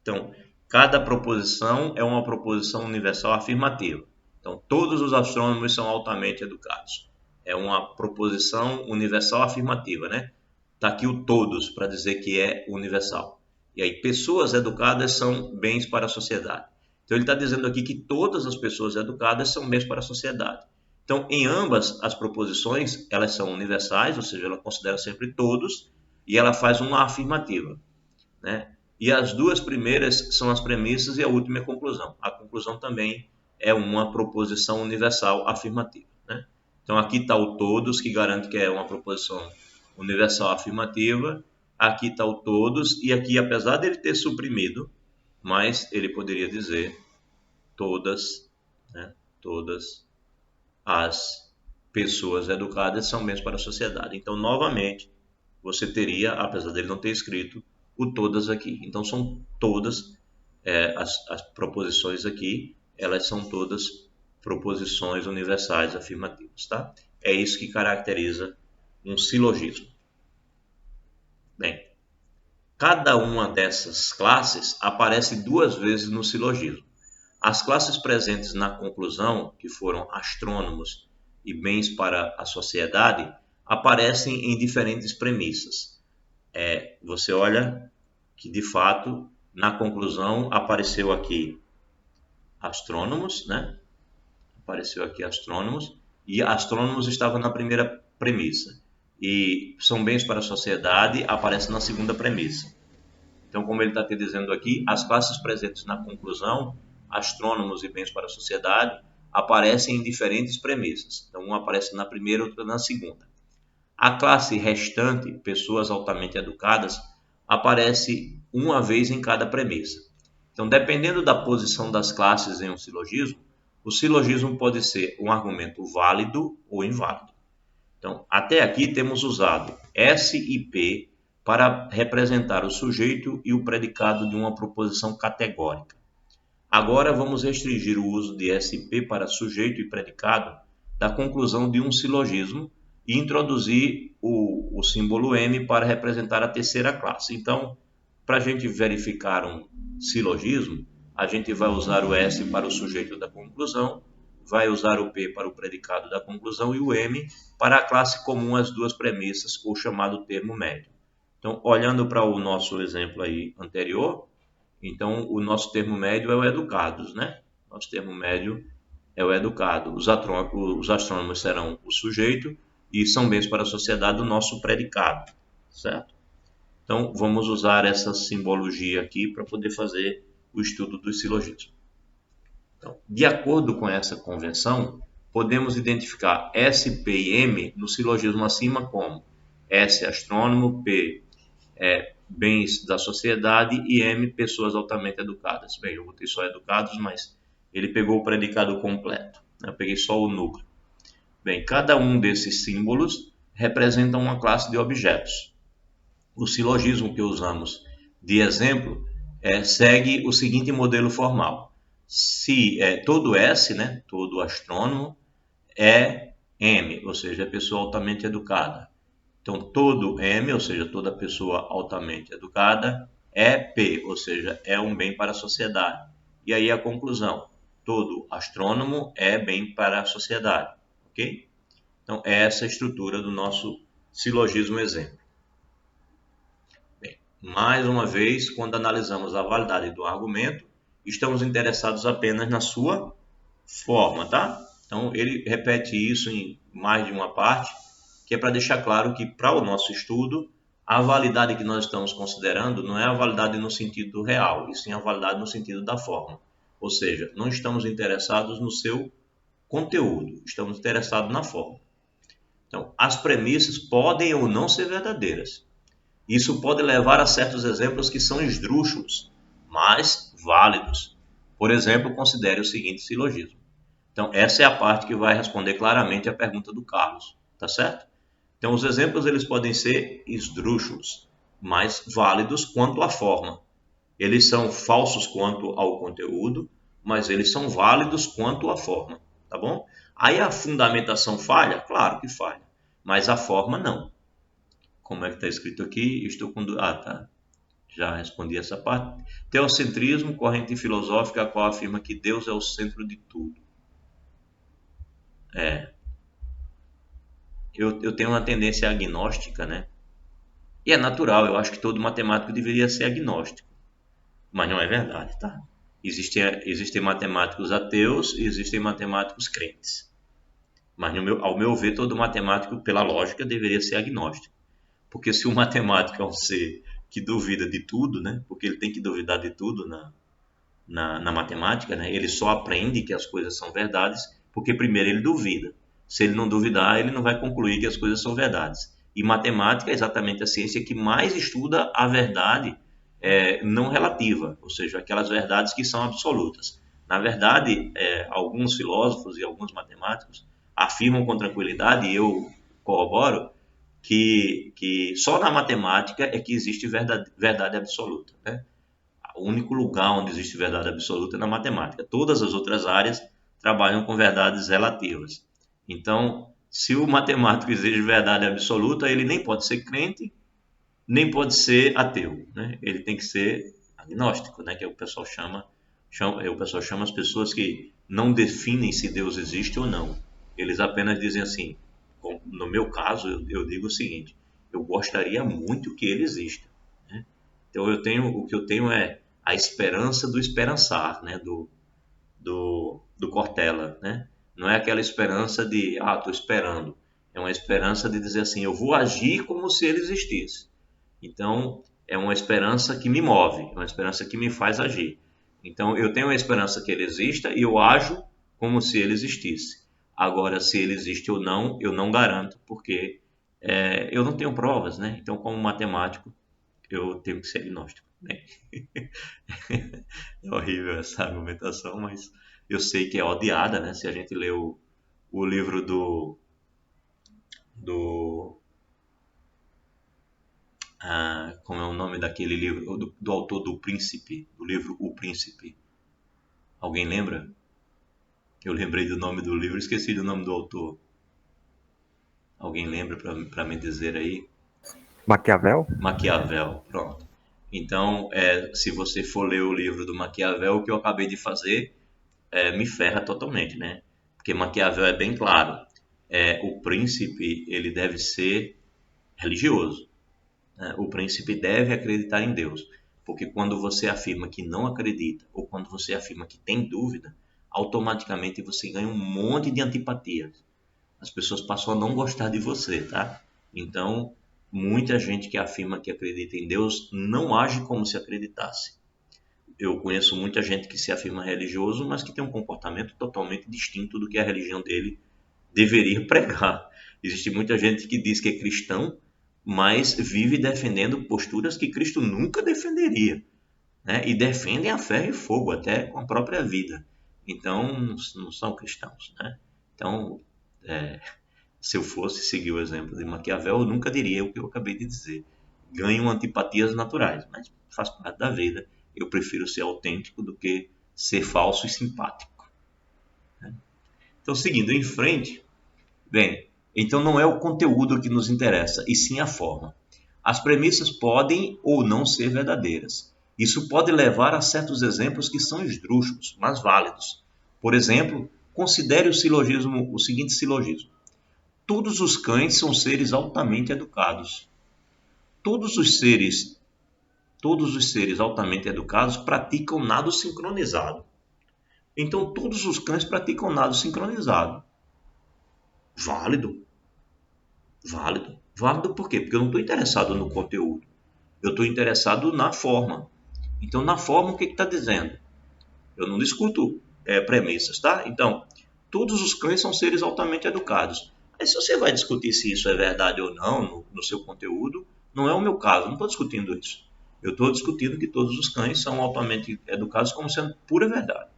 Então, cada proposição é uma proposição universal afirmativa. Então, todos os astrônomos são altamente educados. É uma proposição universal afirmativa, né? Está aqui o todos para dizer que é universal. E aí, pessoas educadas são bens para a sociedade. Então, ele está dizendo aqui que todas as pessoas educadas são bens para a sociedade. Então, em ambas as proposições, elas são universais, ou seja, ela considera sempre todos, e ela faz uma afirmativa, né? E as 2 primeiras são as premissas e a última é a conclusão. A conclusão também é uma proposição universal afirmativa, né? Então, aqui está o todos, que garante que é uma proposição universal afirmativa. Aqui está o todos, e aqui, apesar dele ter suprimido, mas ele poderia dizer todas, né? Todas as pessoas educadas são bens para a sociedade. Então, novamente, você teria, apesar dele não ter escrito, o todas aqui. Então, são todas as proposições aqui, elas são todas proposições universais afirmativas, tá? É isso que caracteriza um silogismo. Bem, cada uma dessas classes aparece 2 vezes no silogismo. as classes presentes na conclusão, que foram astrônomos e bens para a sociedade, aparecem em diferentes premissas. Você olha que, de fato, na conclusão apareceu aqui astrônomos, né? Apareceu aqui astrônomos, e astrônomos estava na primeira premissa. E são bens para a sociedade, aparece na segunda premissa. Então, como ele está te dizendo aqui, as classes presentes na conclusão, astrônomos e bens para a sociedade, aparecem em diferentes premissas. Então, uma aparece na primeira, outra na segunda. A classe restante, pessoas altamente educadas, aparece uma vez em cada premissa. Então, dependendo da posição das classes em um silogismo, o silogismo pode ser um argumento válido ou inválido. Então, até aqui temos usado S e P para representar o sujeito e o predicado de uma proposição categórica. Agora vamos restringir o uso de S e P para sujeito e predicado da conclusão de um silogismo e introduzir o símbolo M para representar a terceira classe. Então, para a gente verificar um silogismo, a gente vai usar o S para o sujeito da conclusão, vai usar o P para o predicado da conclusão e o M para a classe comum às duas premissas, ou chamado termo médio. Então, olhando para o nosso exemplo aí anterior, então o nosso termo médio é o educados, né? Nosso termo médio é o educado. Os astrônomos serão o sujeito e são bens para a sociedade o nosso predicado, certo? Então, vamos usar essa simbologia aqui para poder fazer o estudo do silogismo. Então, de acordo com essa convenção, podemos identificar S, P e M no silogismo acima como S, astrônomo, P, bens da sociedade e M, pessoas altamente educadas. Bem, eu botei só educados, mas ele pegou o predicado completo, né? Eu peguei só o núcleo. Bem, cada um desses símbolos representa uma classe de objetos. O silogismo que usamos de exemplo segue o seguinte modelo formal. Se todo S, né, todo astrônomo, é M, ou seja, é pessoa altamente educada. Então, todo M, ou seja, toda pessoa altamente educada, é P, ou seja, é um bem para a sociedade. E aí a conclusão, todo astrônomo é bem para a sociedade, ok? Então, é essa a estrutura do nosso silogismo exemplo. Bem, mais uma vez, quando analisamos a validade do argumento, estamos interessados apenas na sua forma, tá? Então, ele repete isso em mais de uma parte, que é para deixar claro que, para o nosso estudo, a validade que nós estamos considerando não é a validade no sentido real, e sim a validade no sentido da forma. Ou seja, não estamos interessados no seu conteúdo, estamos interessados na forma. Então, as premissas podem ou não ser verdadeiras. Isso pode levar a certos exemplos que são esdrúxulos, mas válidos. Por exemplo, considere o seguinte silogismo. Então, essa é a parte que vai responder claramente a pergunta do Carlos, tá certo? Então, os exemplos eles podem ser esdrúxulos, mas válidos quanto à forma. Eles são falsos quanto ao conteúdo, mas eles são válidos quanto à forma, tá bom? Aí a fundamentação falha? Claro que falha, mas a forma não. Como é que está escrito aqui? Estou com... tá. Já respondi essa parte. Teocentrismo, corrente filosófica a qual afirma que Deus é o centro de tudo. Eu tenho uma tendência agnóstica, né? E é natural, eu acho que todo matemático deveria ser agnóstico. Mas não é verdade, tá? Existem matemáticos ateus e existem matemáticos crentes. Mas, ao meu ver, todo matemático, pela lógica, deveria ser agnóstico. Porque se o matemático é um ser que duvida de tudo, né? Porque ele tem que duvidar de tudo na matemática, né? Ele só aprende que as coisas são verdades porque primeiro ele duvida. Se ele não duvidar, ele não vai concluir que as coisas são verdades. E matemática é exatamente a ciência que mais estuda a verdade não relativa, ou seja, aquelas verdades que são absolutas. Na verdade, alguns filósofos e alguns matemáticos afirmam com tranquilidade, e eu corroboro, que só na matemática é que existe verdade absoluta, né? O único lugar onde existe verdade absoluta é na matemática. Todas as outras áreas trabalham com verdades relativas. Então, se o matemático exige verdade absoluta, ele nem pode ser crente, nem pode ser ateu, né? Ele tem que ser agnóstico, né? Que é o que o pessoal chama O pessoal chama as pessoas que não definem se Deus existe ou não. Eles apenas dizem assim, no meu caso, eu digo o seguinte, eu gostaria muito que ele exista, né? Então o que eu tenho é a esperança do esperançar, né? Do Cortella, né? Não é aquela esperança de, estou esperando. É uma esperança de dizer assim, eu vou agir como se ele existisse. Então, é uma esperança que me move, é uma esperança que me faz agir. Então, eu tenho a esperança que ele exista e eu ajo como se ele existisse. Agora, se ele existe ou não, eu não garanto, porque eu não tenho provas, né? Então, como matemático, eu tenho que ser agnóstico, né? É horrível essa argumentação, mas eu sei que é odiada, né? Se a gente lê o livro do como é o nome daquele livro, do autor do Príncipe, do livro O Príncipe. Alguém lembra? Eu lembrei do nome do livro, esqueci do nome do autor. Alguém lembra para me dizer aí? Maquiavel? Maquiavel, pronto. Então, se você for ler o livro do Maquiavel, o que eu acabei de fazer me ferra totalmente, né? Porque Maquiavel é bem claro. O príncipe, ele deve ser religioso, né? O príncipe deve acreditar em Deus. Porque quando você afirma que não acredita, ou quando você afirma que tem dúvida, automaticamente você ganha um monte de antipatias. As pessoas passam a não gostar de você, tá? Então, muita gente que afirma que acredita em Deus não age como se acreditasse. Eu conheço muita gente que se afirma religioso, mas que tem um comportamento totalmente distinto do que a religião dele deveria pregar. Existe muita gente que diz que é cristão, mas vive defendendo posturas que Cristo nunca defenderia, né? E defendem a ferro e fogo, até com a própria vida. Então, não são cristãos, né? Então, se eu fosse seguir o exemplo de Maquiavel, eu nunca diria o que eu acabei de dizer. Ganho antipatias naturais, mas faz parte da vida. Eu prefiro ser autêntico do que ser falso e simpático, né? Então, seguindo em frente, bem, então não é o conteúdo que nos interessa, e sim a forma. As premissas podem ou não ser verdadeiras. Isso pode levar a certos exemplos que são esdrúxulos, mas válidos. Por exemplo, considere o seguinte silogismo. Todos os cães são seres altamente educados. Todos os seres altamente educados praticam nado sincronizado. Então, todos os cães praticam nado sincronizado. Válido. Válido. Válido por quê? Porque eu não estou interessado no conteúdo. Eu estou interessado na forma. Então, na forma, o que está dizendo? Eu não discuto premissas, tá? Então, todos os cães são seres altamente educados. Aí, se você vai discutir se isso é verdade ou não no seu conteúdo, não é o meu caso. Eu não estou discutindo isso. Eu estou discutindo que todos os cães são altamente educados como sendo pura verdade.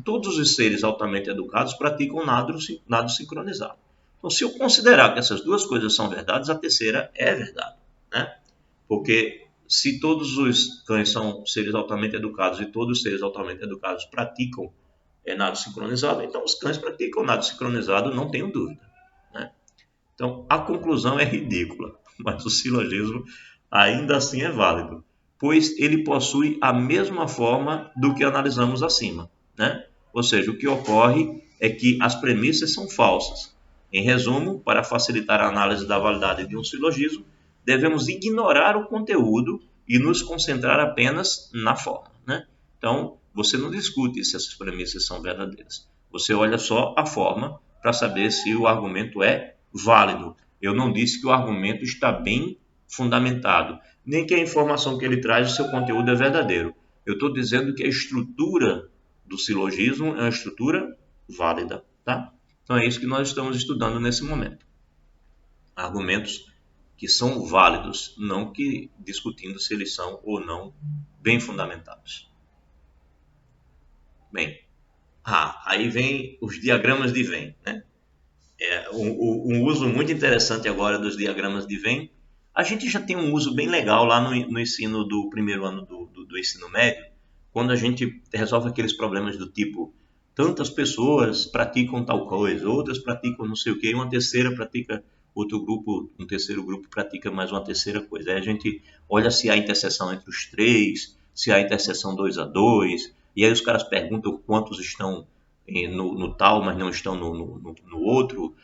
Todos os seres altamente educados praticam nado sincronizado. Então, se eu considerar que essas duas coisas são verdades, a terceira é verdade, né? Porque se todos os cães são seres altamente educados e todos os seres altamente educados praticam nado sincronizado, então os cães praticam nado sincronizado, não tenho dúvida, né? Então, a conclusão é ridícula, mas o silogismo ainda assim é válido, pois ele possui a mesma forma do que analisamos acima, né? Ou seja, o que ocorre é que as premissas são falsas. Em resumo, para facilitar a análise da validade de um silogismo, devemos ignorar o conteúdo e nos concentrar apenas na forma, né? Então, você não discute se essas premissas são verdadeiras. Você olha só a forma para saber se o argumento é válido. Eu não disse que o argumento está bem fundamentado, nem que a informação que ele traz, o seu conteúdo é verdadeiro. Eu estou dizendo que a estrutura do silogismo é uma estrutura válida, tá? Então é isso que nós estamos estudando nesse momento. Argumentos que são válidos, não que discutindo se eles são ou não bem fundamentados. Bem, aí vem os diagramas de Venn, né? Um uso muito interessante agora dos diagramas de Venn. A gente já tem um uso bem legal lá no ensino do primeiro ano do ensino médio, quando a gente resolve aqueles problemas do tipo, tantas pessoas praticam tal coisa, outras praticam não sei o que, uma terceira pratica outro grupo, um terceiro grupo pratica mais uma terceira coisa. Aí a gente olha se há interseção entre os três, se há interseção 2 a 2, e aí os caras perguntam quantos estão no tal, mas não estão no outro,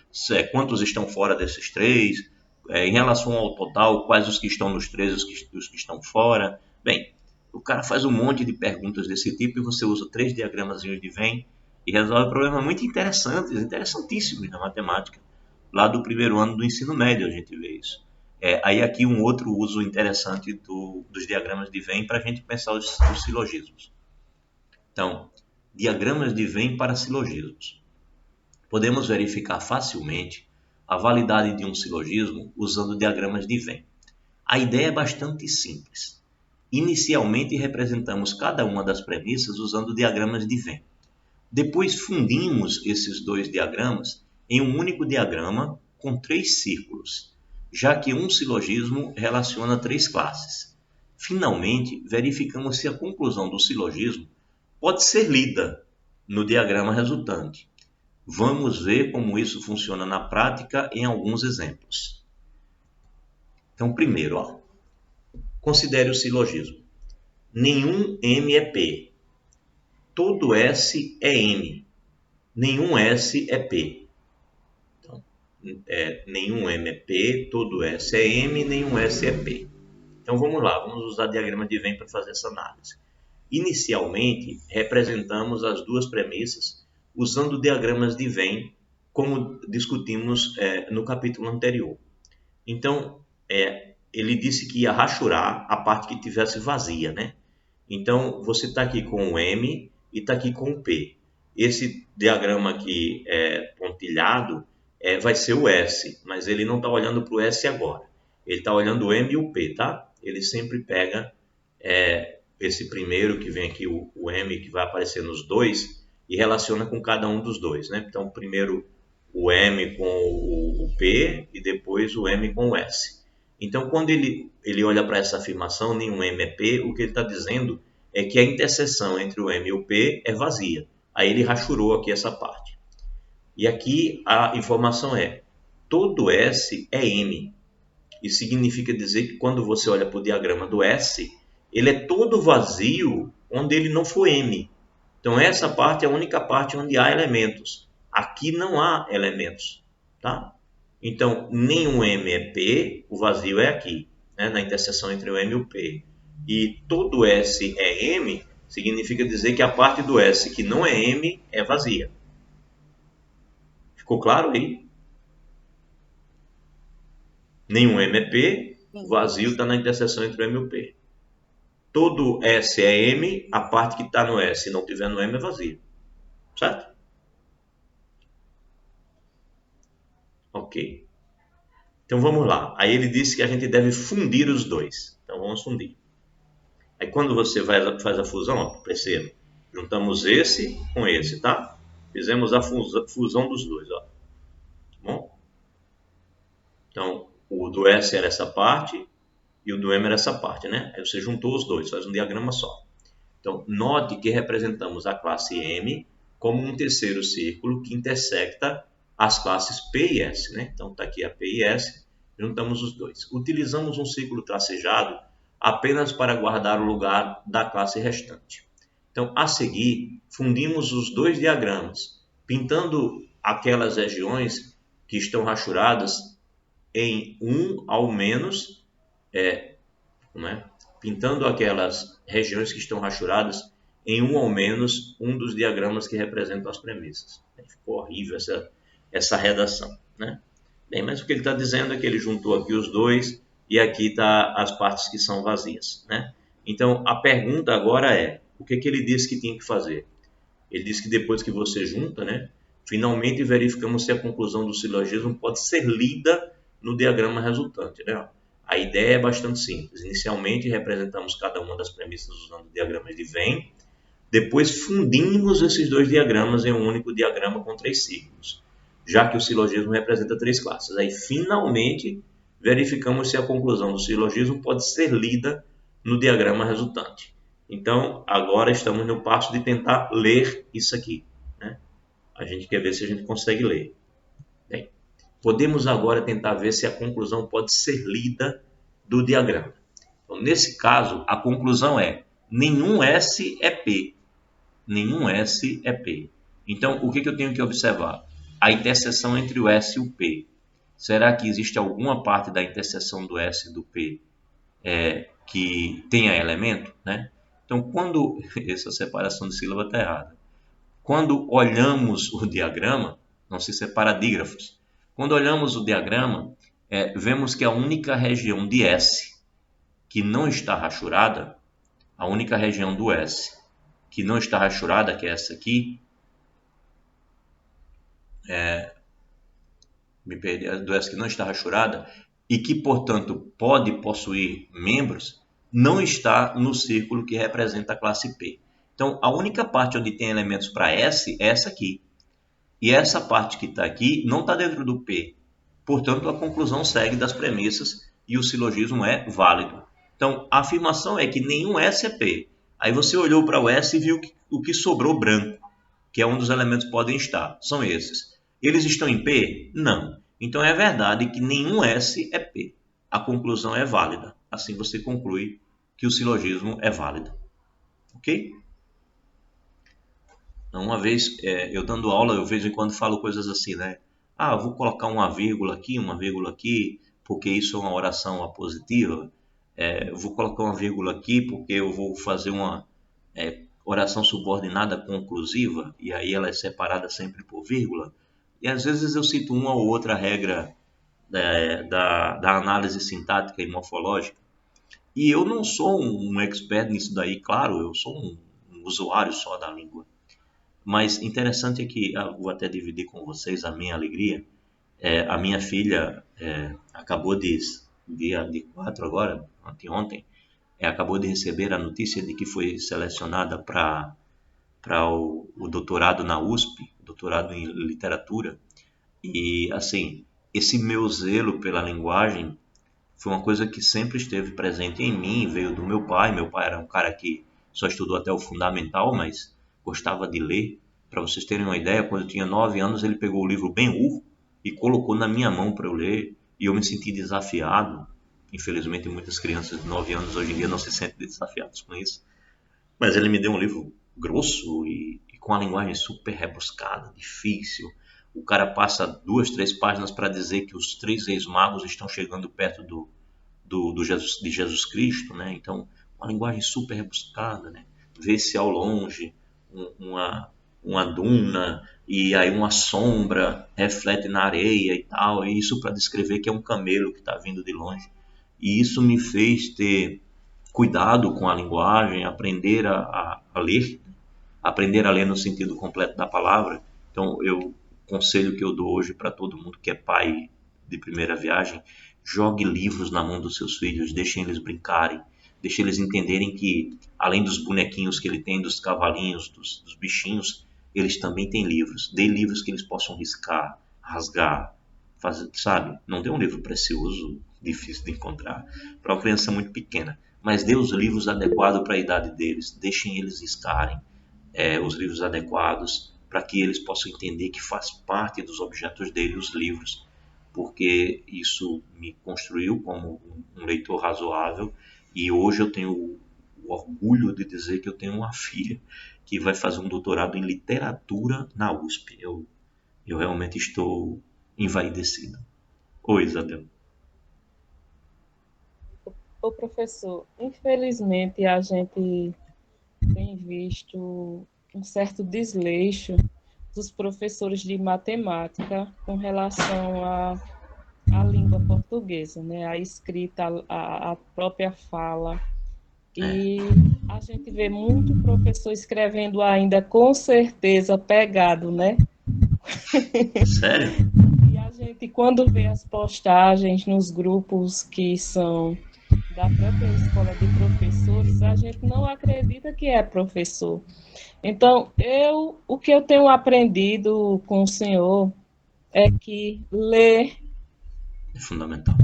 quantos estão fora desses três, em relação ao total, quais os que estão nos três, os que estão fora. Bem, o cara faz um monte de perguntas desse tipo e você usa 3 diagramazinhos de Venn e resolve problemas muito interessantes, interessantíssimos na matemática. Lá do primeiro ano do ensino médio a gente vê isso. Aí aqui um outro uso interessante dos diagramas de Venn para a gente pensar os silogismos. Então, diagramas de Venn para silogismos. Podemos verificar facilmente a validade de um silogismo usando diagramas de Venn. A ideia é bastante simples. Inicialmente representamos cada uma das premissas usando diagramas de Venn. Depois fundimos esses 2 diagramas em um único diagrama com 3 círculos, já que um silogismo relaciona 3 classes. Finalmente, verificamos se a conclusão do silogismo pode ser lida no diagrama resultante. Vamos ver como isso funciona na prática em alguns exemplos. Então, primeiro, considere o silogismo. Nenhum M é P. Todo S é M. Nenhum S é P. Então, nenhum M é P, todo S é M, nenhum S é P. Então vamos lá, vamos usar diagrama de Venn para fazer essa análise. Inicialmente, representamos as 2 premissas usando diagramas de Venn, como discutimos no capítulo anterior. Então, ele disse que ia rachurar a parte que tivesse vazia, né? Então, você está aqui com o M e está aqui com o P. Esse diagrama aqui pontilhado vai ser o S, mas ele não está olhando para o S agora. Ele está olhando o M e o P, tá? Ele sempre pega esse primeiro que vem aqui, o M, que vai aparecer nos 2, e relaciona com cada um dos 2, né? Então, primeiro o M com o P e depois o M com o S. Então, quando ele olha para essa afirmação, nenhum M é P, o que ele está dizendo é que a interseção entre o M e o P é vazia. Aí ele rachurou aqui essa parte. E aqui a informação todo S é M. Isso significa dizer que quando você olha para o diagrama do S, ele é todo vazio onde ele não for M. Então, essa parte é a única parte onde há elementos. Aqui não há elementos, tá? Então, nenhum M é P, o vazio é aqui, né, na interseção entre o M e o P. E todo S é M, significa dizer que a parte do S que não é M é vazia. Ficou claro aí? Nenhum M é P, o vazio está na interseção entre o M e o P. Todo S é M, a parte que está no S e não tiver no M é vazia. Certo? Ok. Então vamos lá. Aí ele disse que a gente deve fundir os 2. Então vamos fundir. Aí quando você faz a fusão, perceba, juntamos esse com esse, tá? Fizemos a fusão dos 2, ó. Bom? Então o do S era essa parte e o do M era essa parte, né? Aí você juntou os 2, faz um diagrama só. Então note que representamos a classe M como um terceiro círculo que intersecta as classes P e S, né? Então está aqui a P e S, juntamos os 2. Utilizamos um círculo tracejado apenas para guardar o lugar da classe restante. Então, a seguir, fundimos os 2 diagramas, pintando aquelas regiões que estão rachuradas em 1 ao menos, pintando aquelas regiões que estão rachuradas em 1 ao menos um dos diagramas que representam as premissas. Ficou horrível essa redação, né? Bem, mas o que ele está dizendo é que ele juntou aqui os 2 e aqui está as partes que são vazias, né? Então, a pergunta agora é, o que ele disse que tinha que fazer? Ele disse que depois que você junta, né, finalmente verificamos se a conclusão do silogismo pode ser lida no diagrama resultante, né? A ideia é bastante simples. Inicialmente, representamos cada uma das premissas usando diagramas de Venn. Depois, fundimos esses 2 diagramas em um único diagrama com 3 círculos, já que o silogismo representa 3 classes. Aí, finalmente, verificamos se a conclusão do silogismo pode ser lida no diagrama resultante. Então, agora estamos no passo de tentar ler isso aqui, né? A gente quer ver se a gente consegue ler. Bem, podemos agora tentar ver se a conclusão pode ser lida do diagrama. Então, nesse caso, a conclusão é nenhum S é P. nenhum S é P. Então, o que eu tenho que observar? A interseção entre o S e o P. Será que existe alguma parte da interseção do S e do P que tenha elemento, né? Então, quando essa separação de sílaba está errada. Quando olhamos o diagrama, não sei se é para dígrafos, quando olhamos o diagrama, vemos que a única região de S que não está rachurada, a única região do S que não está rachurada, que é essa aqui, do S que não está rachurada, e que, portanto, pode possuir membros, não está no círculo que representa a classe P. Então, a única parte onde tem elementos para S é essa aqui. E essa parte que está aqui não está dentro do P. Portanto, a conclusão segue das premissas e o silogismo é válido. Então, a afirmação é que nenhum S é P. Aí você olhou para o S e viu o que sobrou branco, que é onde os elementos podem estar. São esses. Eles estão em P? Não. Então, é verdade que nenhum S é P. A conclusão é válida. Assim você conclui que o silogismo é válido. Ok? Uma vez, eu dando aula, eu de vez em quando falo coisas assim, né? Eu vou colocar uma vírgula aqui, porque isso é uma oração apositiva. Eu vou colocar uma vírgula aqui porque eu vou fazer uma oração subordinada conclusiva, e aí ela é separada sempre por vírgula. E às vezes eu cito uma ou outra regra da análise sintática e morfológica. E eu não sou um expert nisso daí, claro, eu sou um usuário só da língua. Mas interessante é que, vou até dividir com vocês a minha alegria. A minha filha acabou dia 4 agora, anteontem, acabou de receber a notícia de que foi selecionada para o doutorado na USP, doutorado em literatura. E, assim, esse meu zelo pela linguagem foi uma coisa que sempre esteve presente em mim, veio do meu pai. Meu pai era um cara que só estudou até o fundamental, mas gostava de ler. Para vocês terem uma ideia, quando eu tinha 9 anos, ele pegou o livro Ben-Hur e colocou na minha mão para eu ler, e eu me senti desafiado. Infelizmente, muitas crianças de 9 anos hoje em dia não se sentem desafiadas com isso. Mas ele me deu um livro grosso e com a linguagem super rebuscada, difícil. O cara passa 2, 3 páginas para dizer que os 3 reis magos estão chegando perto de Jesus Cristo, né? Então, uma linguagem super rebuscada, né? Vê-se ao longe uma duna, e aí uma sombra reflete na areia e tal, e isso para descrever que é um camelo que está vindo de longe. E isso me fez ter cuidado com a linguagem, aprender a ler no sentido completo da palavra. Então, o conselho que eu dou hoje para todo mundo que é pai de primeira viagem: jogue livros na mão dos seus filhos, deixem eles brincarem, deixem eles entenderem que, além dos bonequinhos que ele tem, dos cavalinhos, dos bichinhos, eles também têm livros. Dê livros que eles possam riscar, rasgar, fazer, sabe? Não dê um livro precioso, difícil de encontrar, para uma criança muito pequena, mas dê os livros adequados para a idade deles. Deixem eles riscarem os livros adequados, para que eles possam entender que faz parte dos objetos dele os livros, porque isso me construiu como um leitor razoável, e hoje eu tenho o orgulho de dizer que eu tenho uma filha que vai fazer um doutorado em literatura na USP. Eu realmente estou envaidecido. Oi, Isabel. Ô, professor, infelizmente a gente tem visto um certo desleixo dos professores de matemática com relação à língua portuguesa, né? A escrita, a própria fala. E a gente vê muito professor escrevendo ainda com certeza pegado, né? Sério? E a gente, quando vê as postagens nos grupos que são da própria escola de professores, a gente não acredita que é professor. Então, o que eu tenho aprendido com o senhor é que ler... É fundamental.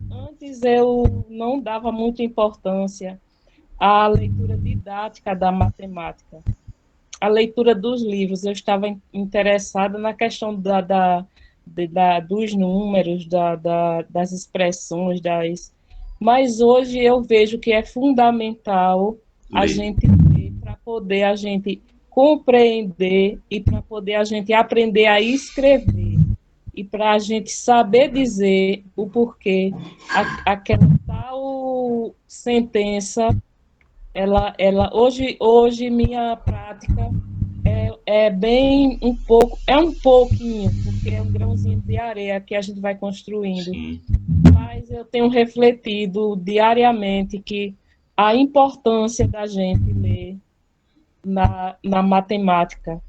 Antes eu não dava muita importância à leitura didática da matemática, a leitura dos livros. Eu estava interessada na questão dos números, das expressões, mas hoje eu vejo que é fundamental a gente ler para poder a gente compreender e para poder a gente aprender a escrever e para a gente saber dizer o porquê aquela tal sentença, hoje minha prática é bem um pouquinho, porque é um grãozinho de areia que a gente vai construindo. Sim. Mas eu tenho refletido diariamente que a importância da gente ler na matemática,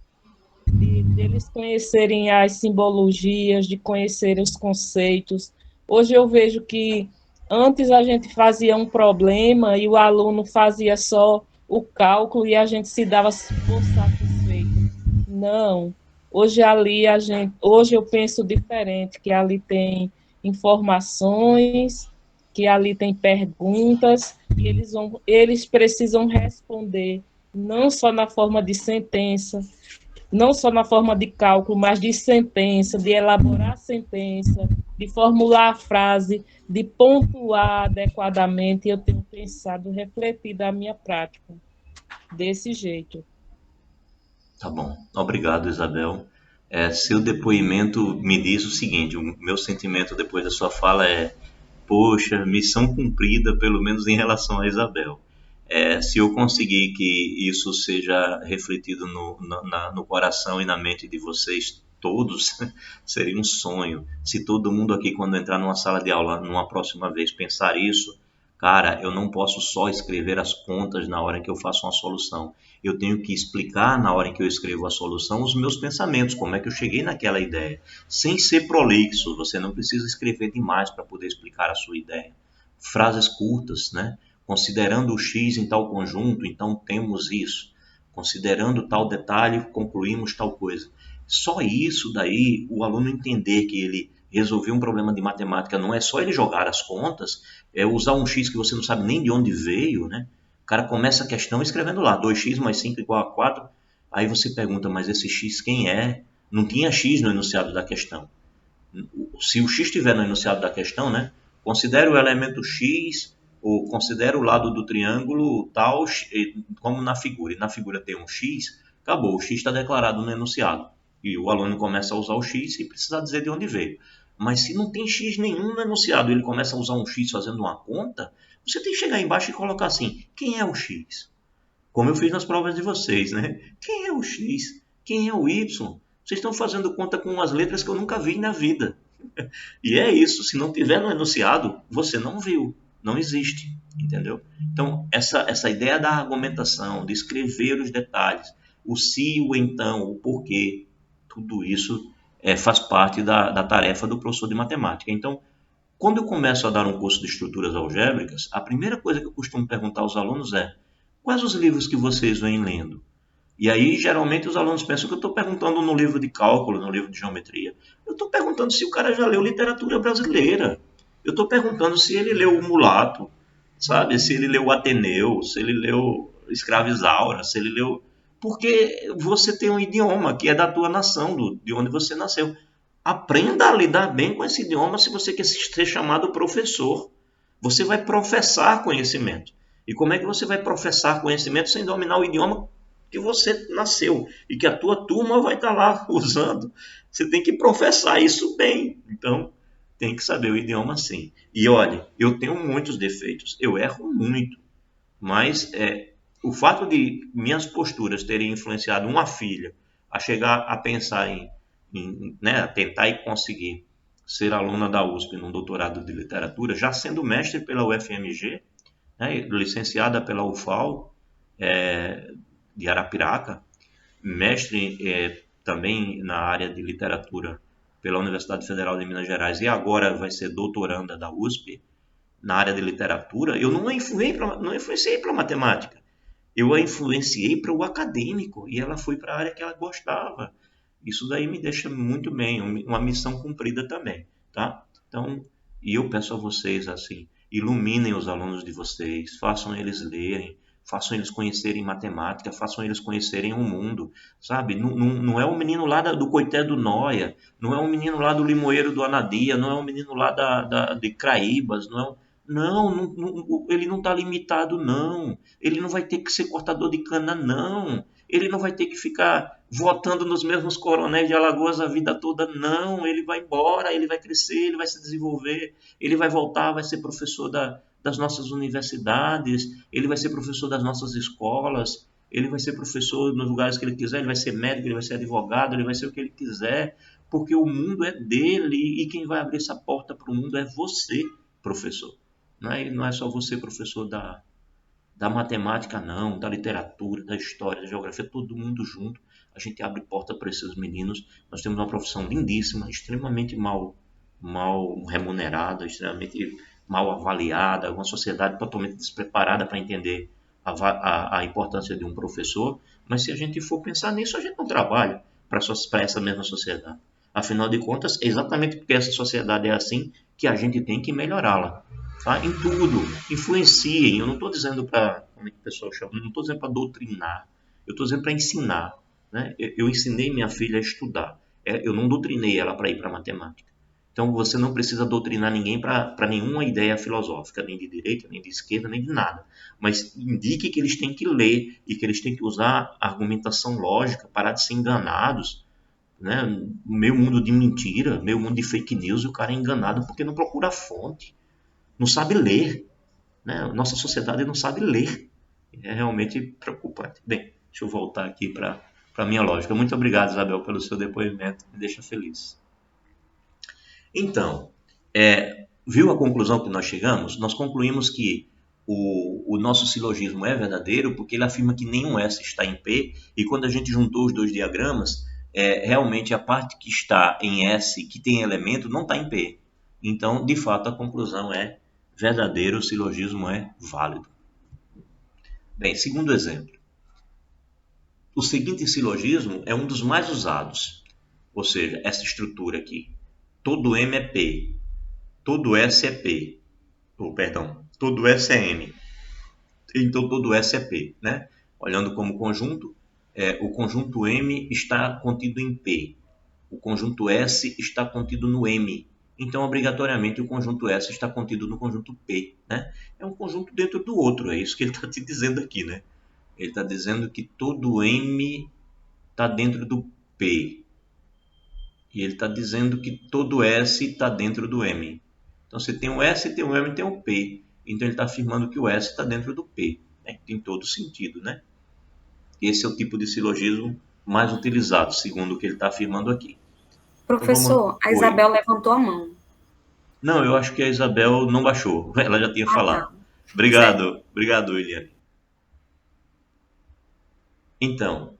deles conhecerem as simbologias, de conhecerem os conceitos. Hoje eu vejo que antes a gente fazia um problema e o aluno fazia só o cálculo e a gente se dava por satisfeito. Não. Hoje eu penso diferente, que ali tem informações, que ali tem perguntas, e eles precisam responder, não só na forma de sentença, não só na forma de cálculo, mas de sentença, de elaborar a sentença, de formular a frase, de pontuar adequadamente. Eu tenho pensado, refletido a minha prática desse jeito. Tá bom. Obrigado, Isabel. Seu depoimento me diz o seguinte: o meu sentimento depois da sua fala é: poxa, missão cumprida, pelo menos em relação a Isabel. Se eu conseguir que isso seja refletido no coração e na mente de vocês todos, seria um sonho. Se todo mundo aqui, quando entrar numa sala de aula, numa próxima vez, pensar isso, cara, eu não posso só escrever as contas na hora que eu faço uma solução. Eu tenho que explicar na hora em que eu escrevo a solução os meus pensamentos, como é que eu cheguei naquela ideia. Sem ser prolixo, você não precisa escrever demais para poder explicar a sua ideia. Frases curtas, né? Considerando o X em tal conjunto, então temos isso. Considerando tal detalhe, concluímos tal coisa. Só isso daí, o aluno entender que ele resolveu um problema de matemática, não é só ele jogar as contas, é usar um X que você não sabe nem de onde veio, né? O cara começa a questão escrevendo lá, 2x mais 5 igual a 4. Aí você pergunta, mas esse X quem é? Não tinha X no enunciado da questão. Se o X estiver no enunciado da questão, né? Considere o elemento X, ou considere o lado do triângulo tal, como na figura. E na figura tem um X, acabou, o X está declarado no enunciado. E o aluno começa a usar o X e precisa dizer de onde veio. Mas se não tem X nenhum no enunciado e ele começa a usar um X fazendo uma conta, você tem que chegar embaixo e colocar assim, quem é o X? Como eu fiz nas provas de vocês, né? Quem é o X? Quem é o Y? Vocês estão fazendo conta com umas letras que eu nunca vi na vida. E é isso, se não tiver no enunciado, você não viu, não existe, entendeu? Então, essa ideia da argumentação, de escrever os detalhes, o se, o então, o porquê, tudo isso faz parte da tarefa do professor de matemática. Então, quando eu começo a dar um curso de estruturas algébricas, a primeira coisa que eu costumo perguntar aos alunos é: quais os livros que vocês vêm lendo? E aí, geralmente, os alunos pensam que eu estou perguntando no livro de cálculo, no livro de geometria. Eu estou perguntando se o cara já leu literatura brasileira. Eu estou perguntando se ele leu o Mulato, sabe? Se ele leu o Ateneu, se ele leu Escrava Isaura, se ele leu... Porque você tem um idioma que é da tua nação, de onde você nasceu. Aprenda a lidar bem com esse idioma se você quer ser chamado professor. Você vai professar conhecimento. E como é que você vai professar conhecimento sem dominar o idioma que você nasceu e que a tua turma vai estar lá usando? Você tem que professar isso bem. Então, tem que saber o idioma sim. E olha, eu tenho muitos defeitos. Eu erro muito. Mas o fato de minhas posturas terem influenciado uma filha a chegar a pensar né, tentar e conseguir ser aluna da USP num doutorado de literatura, já sendo mestre pela UFMG, né, licenciada pela UFAL de Arapiraca, mestre também na área de literatura pela Universidade Federal de Minas Gerais e agora vai ser doutoranda da USP na área de literatura. Eu não influenciei para matemática, eu a influenciei para o acadêmico e ela foi para a área que ela gostava. Isso daí me deixa muito bem, uma missão cumprida também, tá? Então, e eu peço a vocês assim, iluminem os alunos de vocês, façam eles lerem, façam eles conhecerem matemática, façam eles conhecerem o mundo, sabe? Não é o menino lá do Coité do Noia, não é o menino lá do Limoeiro do Anadia, não é o menino lá de Craíbas, ele não está limitado, não. Ele não vai ter que ser cortador de cana, não. ele não vai ter que ficar votando nos mesmos coronéis de Alagoas a vida toda, não. Ele vai embora, ele vai crescer, ele vai se desenvolver, ele vai voltar, vai ser professor das nossas universidades, ele vai ser professor das nossas escolas, ele vai ser professor nos lugares que ele quiser, ele vai ser médico, ele vai ser advogado, ele vai ser o que ele quiser, porque o mundo é dele e quem vai abrir essa porta para o mundo é você, professor. Não é só você, professor da matemática, não, da literatura, da história, da geografia, todo mundo junto. A gente abre porta para esses meninos. Nós temos uma profissão lindíssima, extremamente mal remunerada, extremamente mal avaliada, uma sociedade totalmente despreparada para entender a importância de um professor. Mas se a gente for pensar nisso, a gente não trabalha para essa mesma sociedade. Afinal de contas, é exatamente porque essa sociedade é assim que a gente tem que melhorá-la. Tá? Em tudo, influenciem. Eu não estou dizendo para, como é que o pessoal chama, não estou dizendo para doutrinar, eu estou dizendo para ensinar. Né? Eu ensinei minha filha a estudar, eu não doutrinei ela para ir para matemática. Então você não precisa doutrinar ninguém para nenhuma ideia filosófica, nem de direita, nem de esquerda, nem de nada. Mas indique que eles têm que ler e que eles têm que usar argumentação lógica, parar de ser enganados. Né? Meio mundo de mentira, meio mundo de fake news, e o cara é enganado porque não procura a fonte. Não sabe ler, né? Nossa sociedade não sabe ler. É realmente preocupante. Bem, deixa eu voltar aqui para a minha lógica. Muito obrigado, Isabel, pelo seu depoimento. Me deixa feliz. Então, viu a conclusão que nós chegamos? Nós concluímos que o nosso silogismo é verdadeiro porque ele afirma que nenhum S está em P, e quando a gente juntou os dois diagramas, realmente a parte que está em S, que tem elemento, não está em P. Então, de fato, a conclusão é verdadeiro, o silogismo é válido. Bem, segundo exemplo. O seguinte silogismo é um dos mais usados, ou seja, essa estrutura aqui. Todo M é P, todo S é P, todo S é M, então todo S é P. Né? Olhando como conjunto, o conjunto M está contido em P, o conjunto S está contido no M, então obrigatoriamente o conjunto S está contido no conjunto P. Né? É um conjunto dentro do outro, é isso que ele está te dizendo aqui. Né? Ele está dizendo que todo M está dentro do P. E ele está dizendo que todo S está dentro do M. Então, você tem o S, tem o M e tem o P. Então, ele está afirmando que o S está dentro do P. Né? Tem todo sentido, né? Esse é o tipo de silogismo mais utilizado, segundo o que ele está afirmando aqui. Professor, a Isabel levantou a mão. Não, eu acho que a Isabel não baixou. Ela já tinha falado. Tá. Obrigado, Eliane. Então,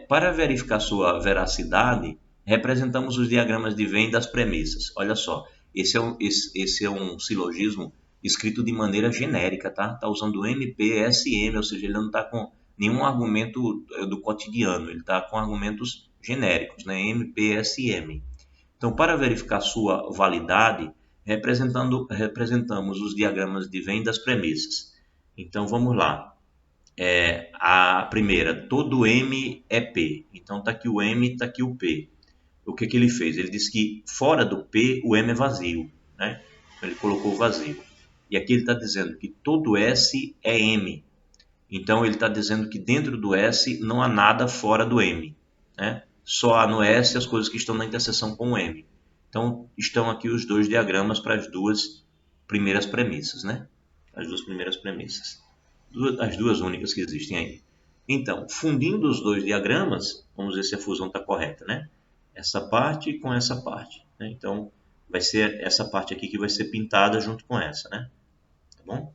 para verificar sua veracidade, representamos os diagramas de Venn das premissas. Olha só, esse é um silogismo escrito de maneira genérica, tá? Está usando MPSM, ou seja, ele não está com nenhum argumento do cotidiano, ele está com argumentos genéricos, né? MPSM. Então, para verificar sua validade, representamos os diagramas de Venn das premissas. Então, vamos lá. A primeira, todo M é P. Então, está aqui o M, está aqui o P. O que ele fez? Ele disse que fora do P o M é vazio. Né? Ele colocou vazio. E aqui ele está dizendo que todo S é M. Então, ele está dizendo que dentro do S não há nada fora do M. Né? Só há no S as coisas que estão na interseção com o M. Então, estão aqui os dois diagramas para as duas primeiras premissas. Né? As duas primeiras premissas. As duas únicas que existem aí. Então, fundindo os dois diagramas, vamos ver se a fusão está correta, né? Essa parte com essa parte. Né? Então, vai ser essa parte aqui que vai ser pintada junto com essa, né? Tá bom?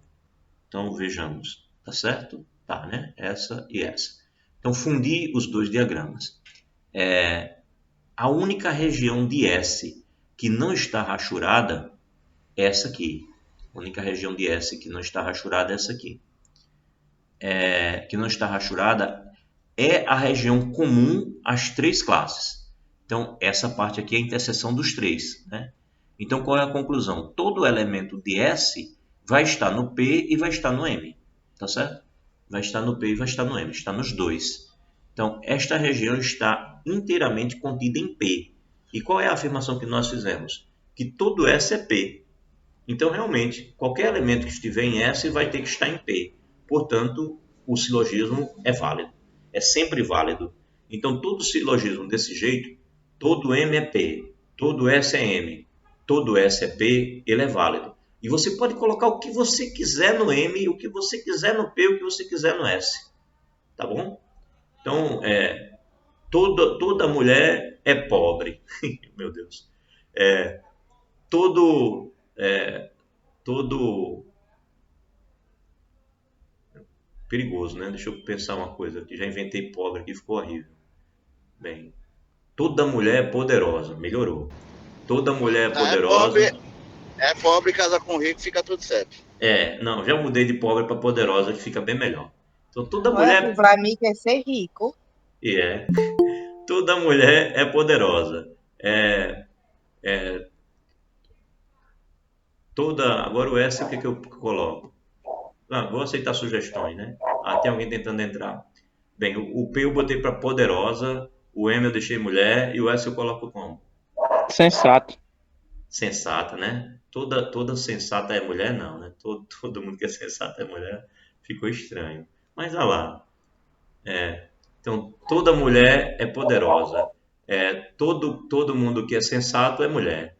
Então, vejamos. Tá certo? Tá, né? Essa e essa. Então, fundir os dois diagramas. A única região de S que não está rachurada é essa aqui. A única região de S que não está rachurada é essa aqui. Que não está rachurada é a região comum às três classes. Então, essa parte aqui é a interseção dos três. Né? Então, qual é a conclusão? Todo elemento de S vai estar no P e vai estar no M. Tá certo? Vai estar no P e vai estar no M. Está nos dois. Então, esta região está inteiramente contida em P. E qual é a afirmação que nós fizemos? Que todo S é P. Então, realmente, qualquer elemento que estiver em S vai ter que estar em P. Portanto, o silogismo é válido. é sempre válido. Então, todo silogismo desse jeito, todo M é P, todo S é M, todo S é P, ele é válido. E você pode colocar o que você quiser no M, o que você quiser no P, o que você quiser no S. Tá bom? Então, toda mulher é pobre. Meu Deus. Todo perigoso, né? Deixa eu pensar uma coisa aqui. Já inventei pobre aqui, ficou horrível. Bem, toda mulher é poderosa. Melhorou. Toda mulher é poderosa. É pobre, casa com rico, fica tudo certo. Não, já mudei de pobre para poderosa, que fica bem melhor. Então, toda Olha, mulher... pra mim quer ser rico. Toda mulher é poderosa. Agora o S, o que eu coloco? Vou aceitar sugestões, né? Tem alguém tentando entrar. Bem, o P eu botei para poderosa, o M eu deixei mulher e o S eu coloco como? Sensato. Sensata, né? Toda sensata é mulher, não, né? Todo mundo que é sensato é mulher. Ficou estranho. Mas olha lá. Então, toda mulher é poderosa. Todo mundo que é sensato é mulher.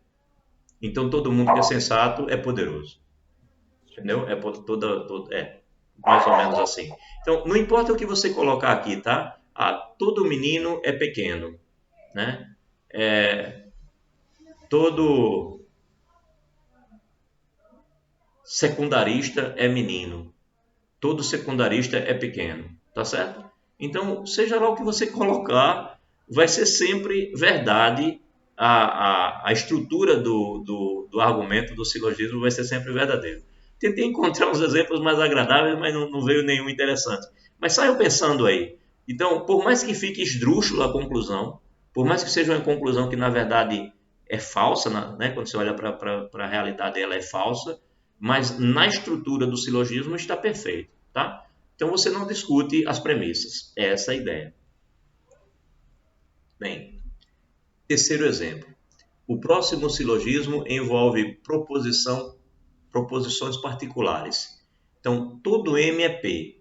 Então, todo mundo que é sensato é poderoso. Entendeu? Mais ou menos assim. Então, não importa o que você colocar aqui, tá? Todo menino é pequeno, né? Todo secundarista é menino. Todo secundarista é pequeno, tá certo? Então, seja lá o que você colocar, vai ser sempre verdade. A estrutura do argumento, do silogismo, vai ser sempre verdadeiro. Tentei encontrar uns exemplos mais agradáveis, mas não veio nenhum interessante. Mas saiam pensando aí. Então, por mais que fique esdrúxula a conclusão, por mais que seja uma conclusão que, na verdade, é falsa, né? Quando você olha para a realidade, ela é falsa, mas na estrutura do silogismo está perfeito, tá? Então, você não discute as premissas. É essa a ideia. Bem, terceiro exemplo. O próximo silogismo envolve proposições particulares. Então, todo M é P.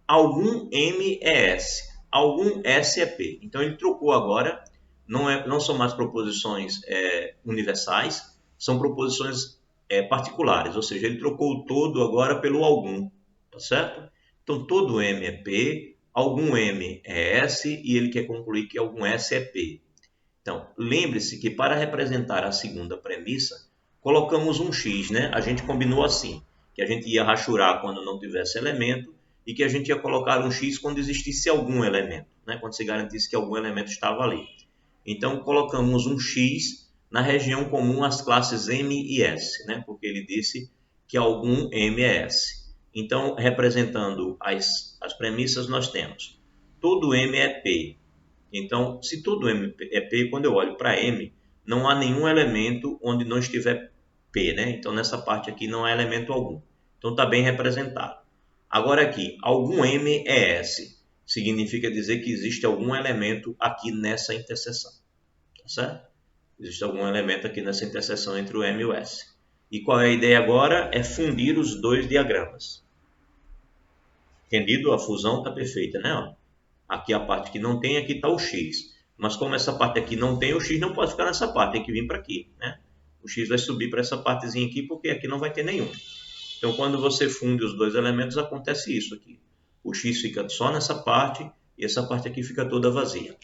Algum M é S. Algum S é P. Então, ele trocou agora. Não são mais proposições universais, são proposições particulares. Ou seja, ele trocou o todo agora pelo algum. Tá certo? Então, todo M é P, algum M é S e ele quer concluir que algum S é P. Então, lembre-se que para representar a segunda premissa, colocamos um X, né? A gente combinou assim, que a gente ia rachurar quando não tivesse elemento e que a gente ia colocar um X quando existisse algum elemento, né? Quando se garantisse que algum elemento estava ali. Então, colocamos um X na região comum às classes M e S, né? Porque ele disse que algum M é S. Então, representando as premissas, nós temos todo M é P. Então, se todo M é P, quando eu olho para M, não há nenhum elemento onde não estiver P, né? Então, nessa parte aqui não há elemento algum. Então, está bem representado. Agora aqui, algum M é S. Significa dizer que existe algum elemento aqui nessa interseção. Tá certo? Existe algum elemento aqui nessa interseção entre o M e o S. E qual é a ideia agora? É fundir os dois diagramas. Entendido? A fusão está perfeita, né? Ó. Aqui a parte que não tem, aqui está o X. Mas como essa parte aqui não tem, o X não pode ficar nessa parte, tem que vir para aqui, né? O X vai subir para essa partezinha aqui, porque aqui não vai ter nenhum. Então, quando você funde os dois elementos, acontece isso aqui. O X fica só nessa parte, e essa parte aqui fica toda vazia.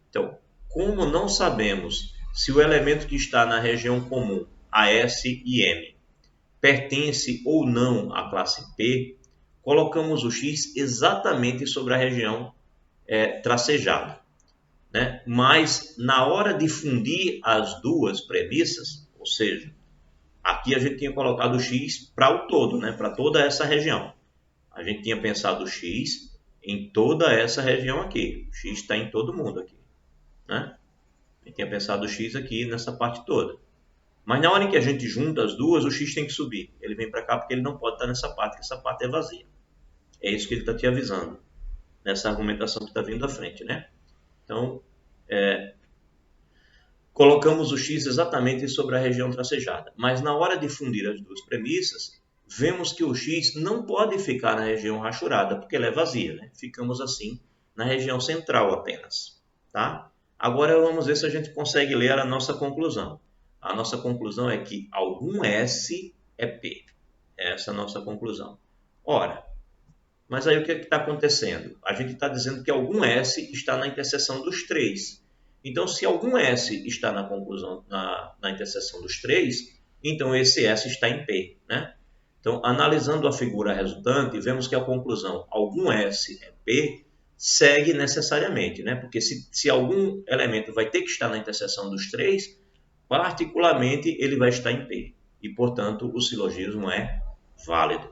Então, como não sabemos se o elemento que está na região comum, a S e M, pertence ou não à classe P, colocamos o X exatamente sobre a região tracejada, né? Mas na hora de fundir as duas premissas, ou seja, aqui a gente tinha colocado o X para o todo, né? Para toda essa região. A gente tinha pensado o X em toda essa região aqui. O X está em todo mundo aqui, né? A gente tinha pensado o X aqui nessa parte toda. Mas na hora em que a gente junta as duas, o X tem que subir. Ele vem para cá porque ele não pode estar nessa parte, porque essa parte é vazia. É isso que ele está te avisando, nessa argumentação que está vindo à frente, né? Então, colocamos o X exatamente sobre a região tracejada. Mas na hora de fundir as duas premissas, vemos que o X não pode ficar na região rachurada, porque ela é vazia, né? Ficamos assim na região central apenas, tá? Agora vamos ver se a gente consegue ler a nossa conclusão. A nossa conclusão é que algum S é P. Essa é a nossa conclusão. Ora, mas aí o que está acontecendo? A gente está dizendo que algum S está na interseção dos três. Então, se algum S está na conclusão, na interseção dos três, então esse S está em P, né? Então, analisando a figura resultante, vemos que a conclusão algum S é P segue necessariamente, né? Porque se algum elemento vai ter que estar na interseção dos três, particularmente ele vai estar em P. E, portanto, o silogismo é válido.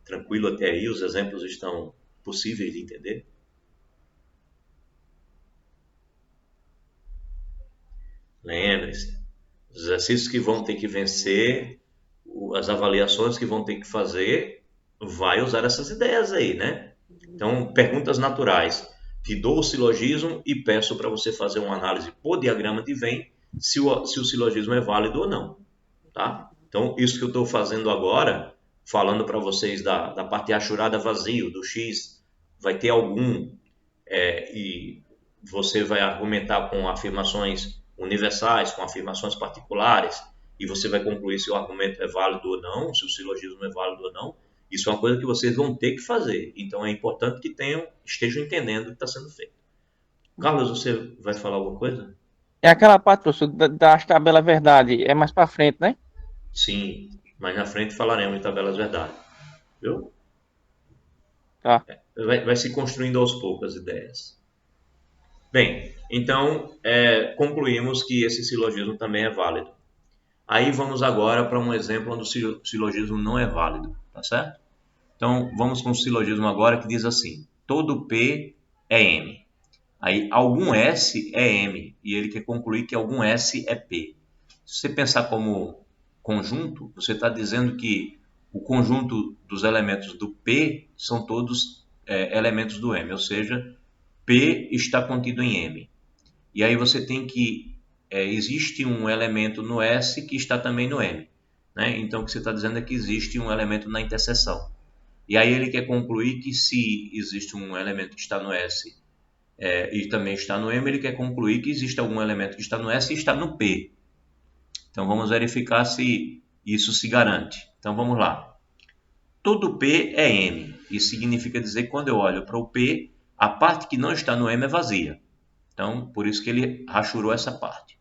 Tranquilo até aí? Os exemplos estão possíveis de entender? Lembre-se, os exercícios que vão ter que vencer, as avaliações que vão ter que fazer, vai usar essas ideias aí, né? Então, perguntas naturais. Te dou o silogismo e peço para você fazer uma análise por diagrama de Venn se o silogismo é válido ou não, tá? Então, isso que eu estou fazendo agora, falando para vocês da parte achurada vazio, do X, vai ter algum, e você vai argumentar com afirmações universais, com afirmações particulares, e você vai concluir se o argumento é válido ou não, se o silogismo é válido ou não. Isso é uma coisa que vocês vão ter que fazer. Então, é importante que estejam entendendo o que está sendo feito. Carlos, você vai falar alguma coisa? É aquela parte, professor, das tabelas verdade. É mais para frente, né? Sim, mais na frente falaremos em tabelas verdade. Viu? Tá. Vai se construindo aos poucos as ideias. Bem, então, concluímos que esse silogismo também é válido. Aí vamos agora para um exemplo onde o silogismo não é válido, tá certo? Então, vamos com o silogismo agora que diz assim: todo P é M. Aí, algum S é M, e ele quer concluir que algum S é P. Se você pensar como conjunto, você está dizendo que o conjunto dos elementos do P são todos elementos do M, ou seja, P está contido em M. E aí você tem que existe um elemento no S que está também no M, né? Então, o que você está dizendo é que existe um elemento na interseção. E aí ele quer concluir que se existe um elemento que está no S e também está no M, ele quer concluir que existe algum elemento que está no S e está no P. Então, vamos verificar se isso se garante. Então, vamos lá. Todo P é M. Isso significa dizer que quando eu olho para o P, a parte que não está no M é vazia. Então, por isso que ele rachurou essa parte.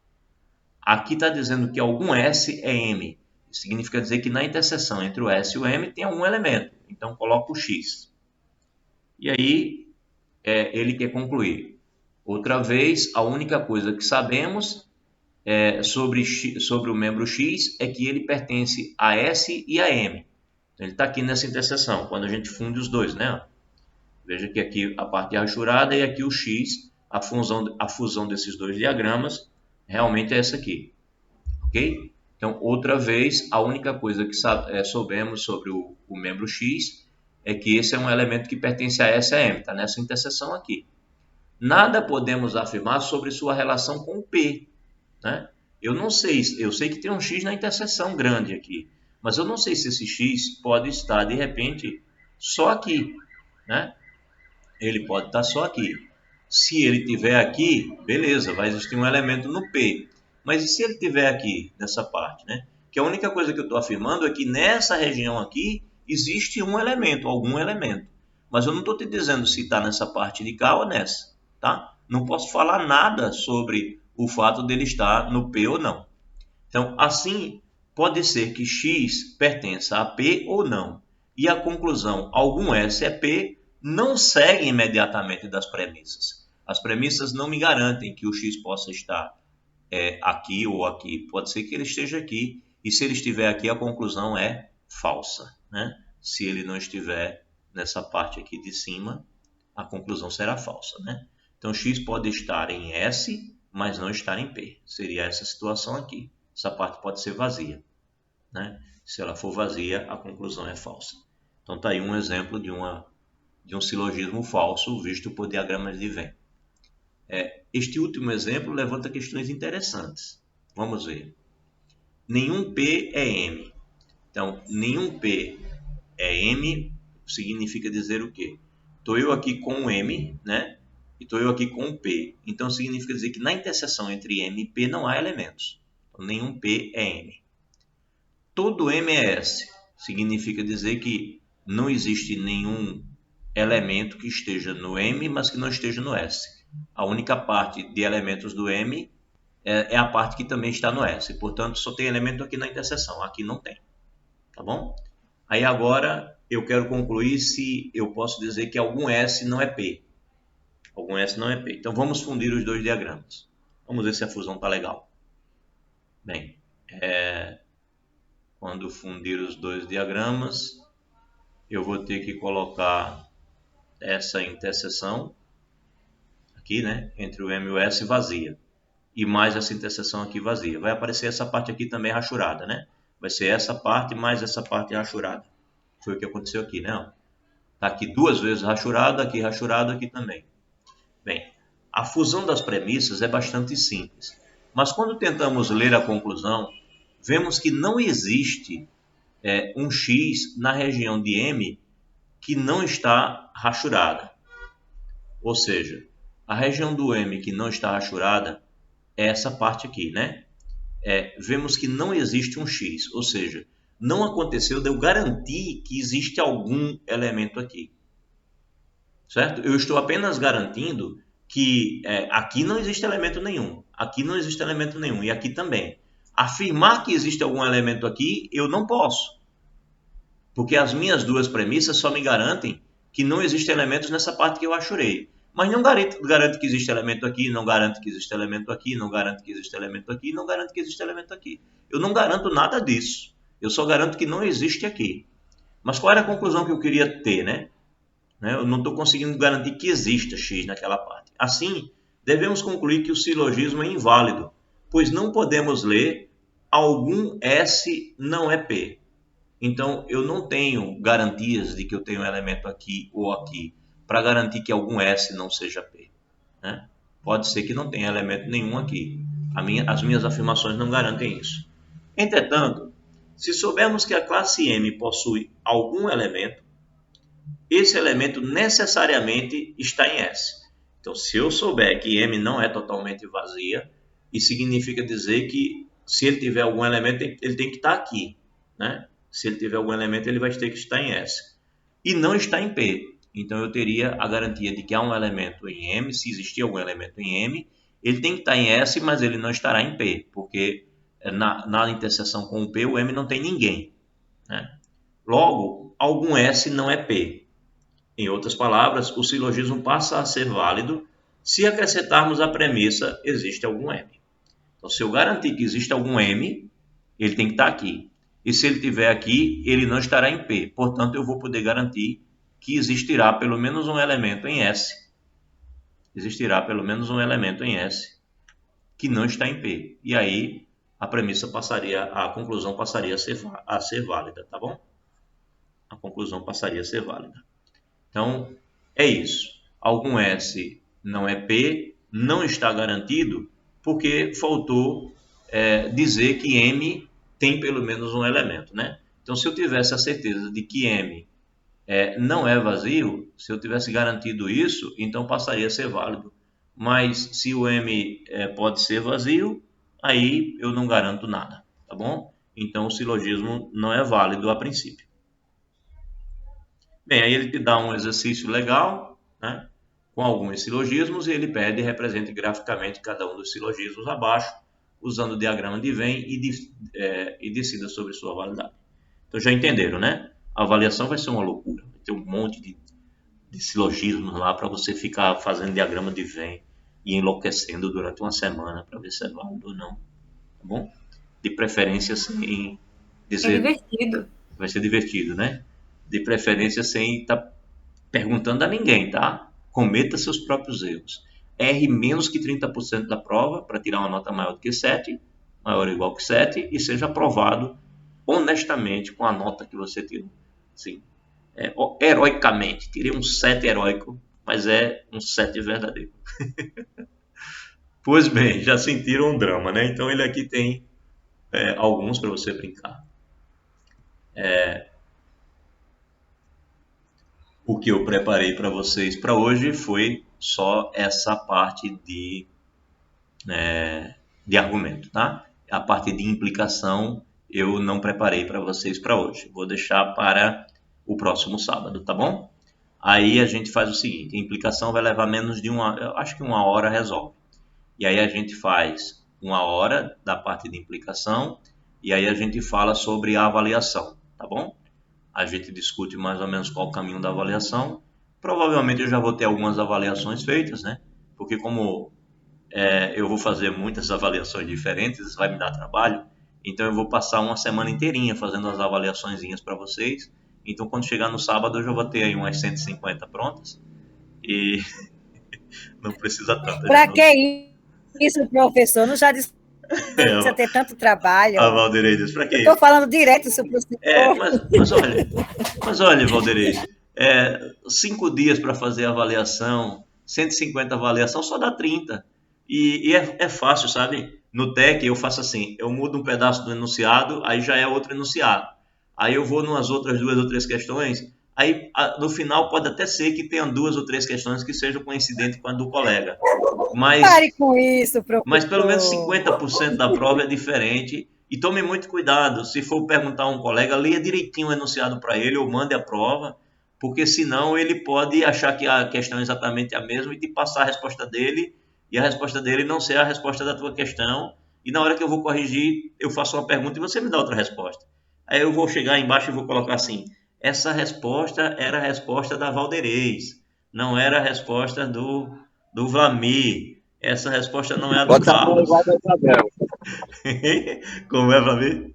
Aqui está dizendo que algum S é M. Isso significa dizer que na interseção entre o S e o M tem algum elemento. Então, coloco o X. E aí, ele quer concluir. Outra vez, a única coisa que sabemos sobre o membro X é que ele pertence a S e a M. Então, ele está aqui nessa interseção, quando a gente funde os dois, né? Veja que aqui a parte rachurada e aqui o X, a fusão desses dois diagramas, realmente é essa aqui. Ok? Então, outra vez, a única coisa que soubemos sobre o membro X é que esse é um elemento que pertence a S e a M, está nessa interseção aqui. Nada podemos afirmar sobre sua relação com o P, né? Eu não sei, eu sei que tem um X na interseção grande aqui, mas eu não sei se esse X pode estar, de repente, só aqui, né? Ele pode estar só aqui. Se ele estiver aqui, beleza, vai existir um elemento no P. Mas e se ele estiver aqui, nessa parte, né? Que a única coisa que eu estou afirmando é que nessa região aqui existe um elemento, algum elemento. Mas eu não estou te dizendo se está nessa parte de cá ou nessa, tá? Não posso falar nada sobre o fato dele estar no P ou não. Então, assim, pode ser que X pertença a P ou não. E a conclusão, algum S é P, não segue imediatamente das premissas. As premissas não me garantem que o X possa estar aqui ou aqui. Pode ser que ele esteja aqui, e se ele estiver aqui, a conclusão é falsa, né? Se ele não estiver nessa parte aqui de cima, a conclusão será falsa, né? Então, X pode estar em S, mas não estar em P. Seria essa situação aqui. Essa parte pode ser vazia, né? Se ela for vazia, a conclusão é falsa. Então, está aí um exemplo de um silogismo falso visto por diagramas de Venn. Este último exemplo levanta questões interessantes. Vamos ver. Nenhum P é M. Então, nenhum P é M significa dizer o quê? estou eu aqui com um M, né? E estou eu aqui com um P. Então significa dizer que na interseção entre M e P não há elementos. Então, nenhum P é M. Todo M é S. Significa dizer que não existe nenhum elemento que esteja no M, mas que não esteja no S. A única parte de elementos do M é a parte que também está no S. Portanto, só tem elemento aqui na interseção. Aqui não tem. Tá bom? Aí agora eu quero concluir se eu posso dizer que algum S não é P. Algum S não é P. Então vamos fundir os dois diagramas. Vamos ver se a fusão está legal. Bem, quando fundir os dois diagramas, eu vou ter que colocar essa interseção aqui, né, entre o M e o S vazia. E mais essa interseção aqui vazia. Vai aparecer essa parte aqui também rachurada, né? Vai ser essa parte mais essa parte rachurada. Foi o que aconteceu aqui, né? Está aqui duas vezes rachurado, aqui também. Bem, a fusão das premissas é bastante simples. Mas quando tentamos ler a conclusão, vemos que não existe um X na região de M que não está rachurada. Ou seja, a região do M que não está rachurada é essa parte aqui, né? Vemos que não existe um X, ou seja, não aconteceu de eu garantir que existe algum elemento aqui. Certo? Eu estou apenas garantindo que aqui não existe elemento nenhum, aqui não existe elemento nenhum e aqui também. Afirmar que existe algum elemento aqui, eu não posso. Porque as minhas duas premissas só me garantem que não existem elementos nessa parte que eu rachurei. Mas não garante que existe elemento aqui, não garante que existe elemento aqui, não garante que existe elemento aqui, não garante que existe elemento aqui. Eu não garanto nada disso. Eu só garanto que não existe aqui. Mas qual era a conclusão que eu queria ter, né? Eu não estou conseguindo garantir que exista X naquela parte. Assim, devemos concluir que o silogismo é inválido, pois não podemos ler algum S não é P. Então, eu não tenho garantias de que eu tenho um elemento aqui ou aqui para garantir que algum S não seja P. Né? Pode ser que não tenha elemento nenhum aqui. As minhas afirmações não garantem isso. Entretanto, se soubermos que a classe M possui algum elemento, esse elemento necessariamente está em S. Então, se eu souber que M não é totalmente vazia, isso significa dizer que se ele tiver algum elemento, ele tem que estar aqui. Né? Se ele tiver algum elemento, ele vai ter que estar em S. E não está em P. Então, eu teria a garantia de que há um elemento em M. Se existir algum elemento em M, ele tem que estar em S, mas ele não estará em P. Porque na interseção com o P, o M não tem ninguém. Né? Logo, algum S não é P. Em outras palavras, o silogismo passa a ser válido se acrescentarmos a premissa existe algum M. Então, se eu garantir que existe algum M, ele tem que estar aqui. E se ele estiver aqui, ele não estará em P. Portanto, eu vou poder garantir que existirá pelo menos um elemento em S. Existirá pelo menos um elemento em S que não está em P. E aí, a conclusão passaria a ser válida, tá bom? A conclusão passaria a ser válida. Então, é isso. Algum S não é P, não está garantido, porque faltou dizer que M tem pelo menos um elemento, né? Então, se eu tivesse a certeza de que M não é vazio, se eu tivesse garantido isso, então passaria a ser válido. Mas se o M pode ser vazio, aí eu não garanto nada, tá bom? Então, o silogismo não é válido a princípio. Bem, aí ele te dá um exercício legal, né, com alguns silogismos, e ele pede represente graficamente cada um dos silogismos abaixo, usando o diagrama de Venn e decida sobre sua validade. Então já entenderam, né? A avaliação vai ser uma loucura. Vai ter um monte de silogismos lá para você ficar fazendo diagrama de Venn e enlouquecendo durante uma semana para ver se é válido ou não. Tá bom? De preferência sem dizer... É divertido. Vai ser divertido, né? De preferência sem estar perguntando a ninguém, tá? Cometa seus próprios erros. Erre menos que 30% da prova para tirar uma nota maior do que 7, maior ou igual que 7, e seja aprovado honestamente com a nota que você tirou. Sim. Heroicamente. Tirei um 7 heróico, mas é um 7 verdadeiro. Pois bem, já sentiram um drama, né? Então ele aqui tem alguns para você brincar. o que eu preparei para vocês para hoje foi só essa parte de argumento, tá? A parte de implicação eu não preparei para vocês para hoje. Vou deixar para o próximo sábado, tá bom? Aí a gente faz o seguinte, a implicação vai levar menos de eu acho que 1 hora resolve. E aí a gente faz 1 hora da parte de implicação e aí a gente fala sobre a avaliação, tá bom? A gente discute mais ou menos qual o caminho da avaliação. Provavelmente eu já vou ter algumas avaliações feitas, né? Porque como eu vou fazer muitas avaliações diferentes, isso vai me dar trabalho, então eu vou passar uma semana inteirinha fazendo as avaliaçõezinhas para vocês. Então quando chegar no sábado eu já vou ter aí umas 150 prontas e não precisa tanto. Para que isso, professor? Não já disse que você ter tanto trabalho? A Valderei disse, para que isso? Estou falando direto isso para o senhor. Mas olha, Valderei, 5 dias para fazer a avaliação, 150 avaliação, só dá 30. E é fácil, sabe? No TEC eu faço assim, eu mudo um pedaço do enunciado, aí já é outro enunciado. Aí eu vou nas outras 2 ou 3 questões, aí no final pode até ser que tenha 2 ou 3 questões que sejam coincidentes com a do colega. Pare com isso, professor. Mas pelo menos 50% da prova é diferente. E tome muito cuidado, se for perguntar a um colega, leia direitinho o enunciado para ele ou mande a prova, porque senão ele pode achar que a questão é exatamente a mesma e te passar a resposta dele, e a resposta dele não ser a resposta da tua questão, e na hora que eu vou corrigir, eu faço uma pergunta e você me dá outra resposta. Aí eu vou chegar embaixo e vou colocar assim, essa resposta era a resposta da Valderez, não era a resposta do Vlamir, essa resposta não é a do Carlos. Como é, Vlamir?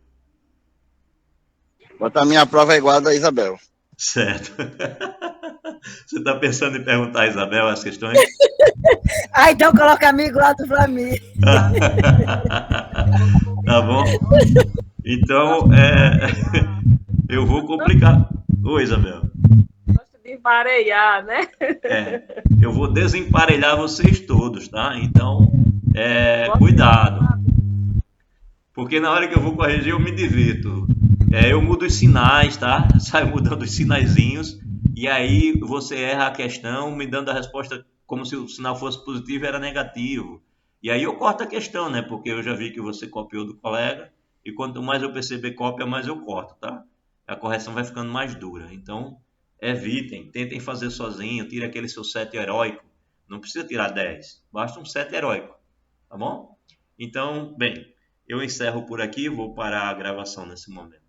Bota a minha prova igual a da Isabel. Certo. Você está pensando em perguntar a Isabel as questões? Então coloca amigo lá do Vlamir. Tá bom? Então, eu vou complicar. Oi, Isabel. Gosta de emparelhar, né? Eu vou desemparelhar vocês todos, tá? Então, cuidado. Porque na hora que eu vou corrigir, eu me divirto. Eu mudo os sinais, tá? Saio mudando os sinaizinhos. E aí você erra a questão, me dando a resposta como se o sinal fosse positivo e era negativo. E aí eu corto a questão, né? Porque eu já vi que você copiou do colega. E quanto mais eu perceber cópia, mais eu corto, tá? A correção vai ficando mais dura. Então, evitem, tentem fazer sozinho. Tire aquele seu 7 heróico. Não precisa tirar 10. Basta um 7 heróico. Tá bom? Então, bem, eu encerro por aqui. Vou parar a gravação nesse momento.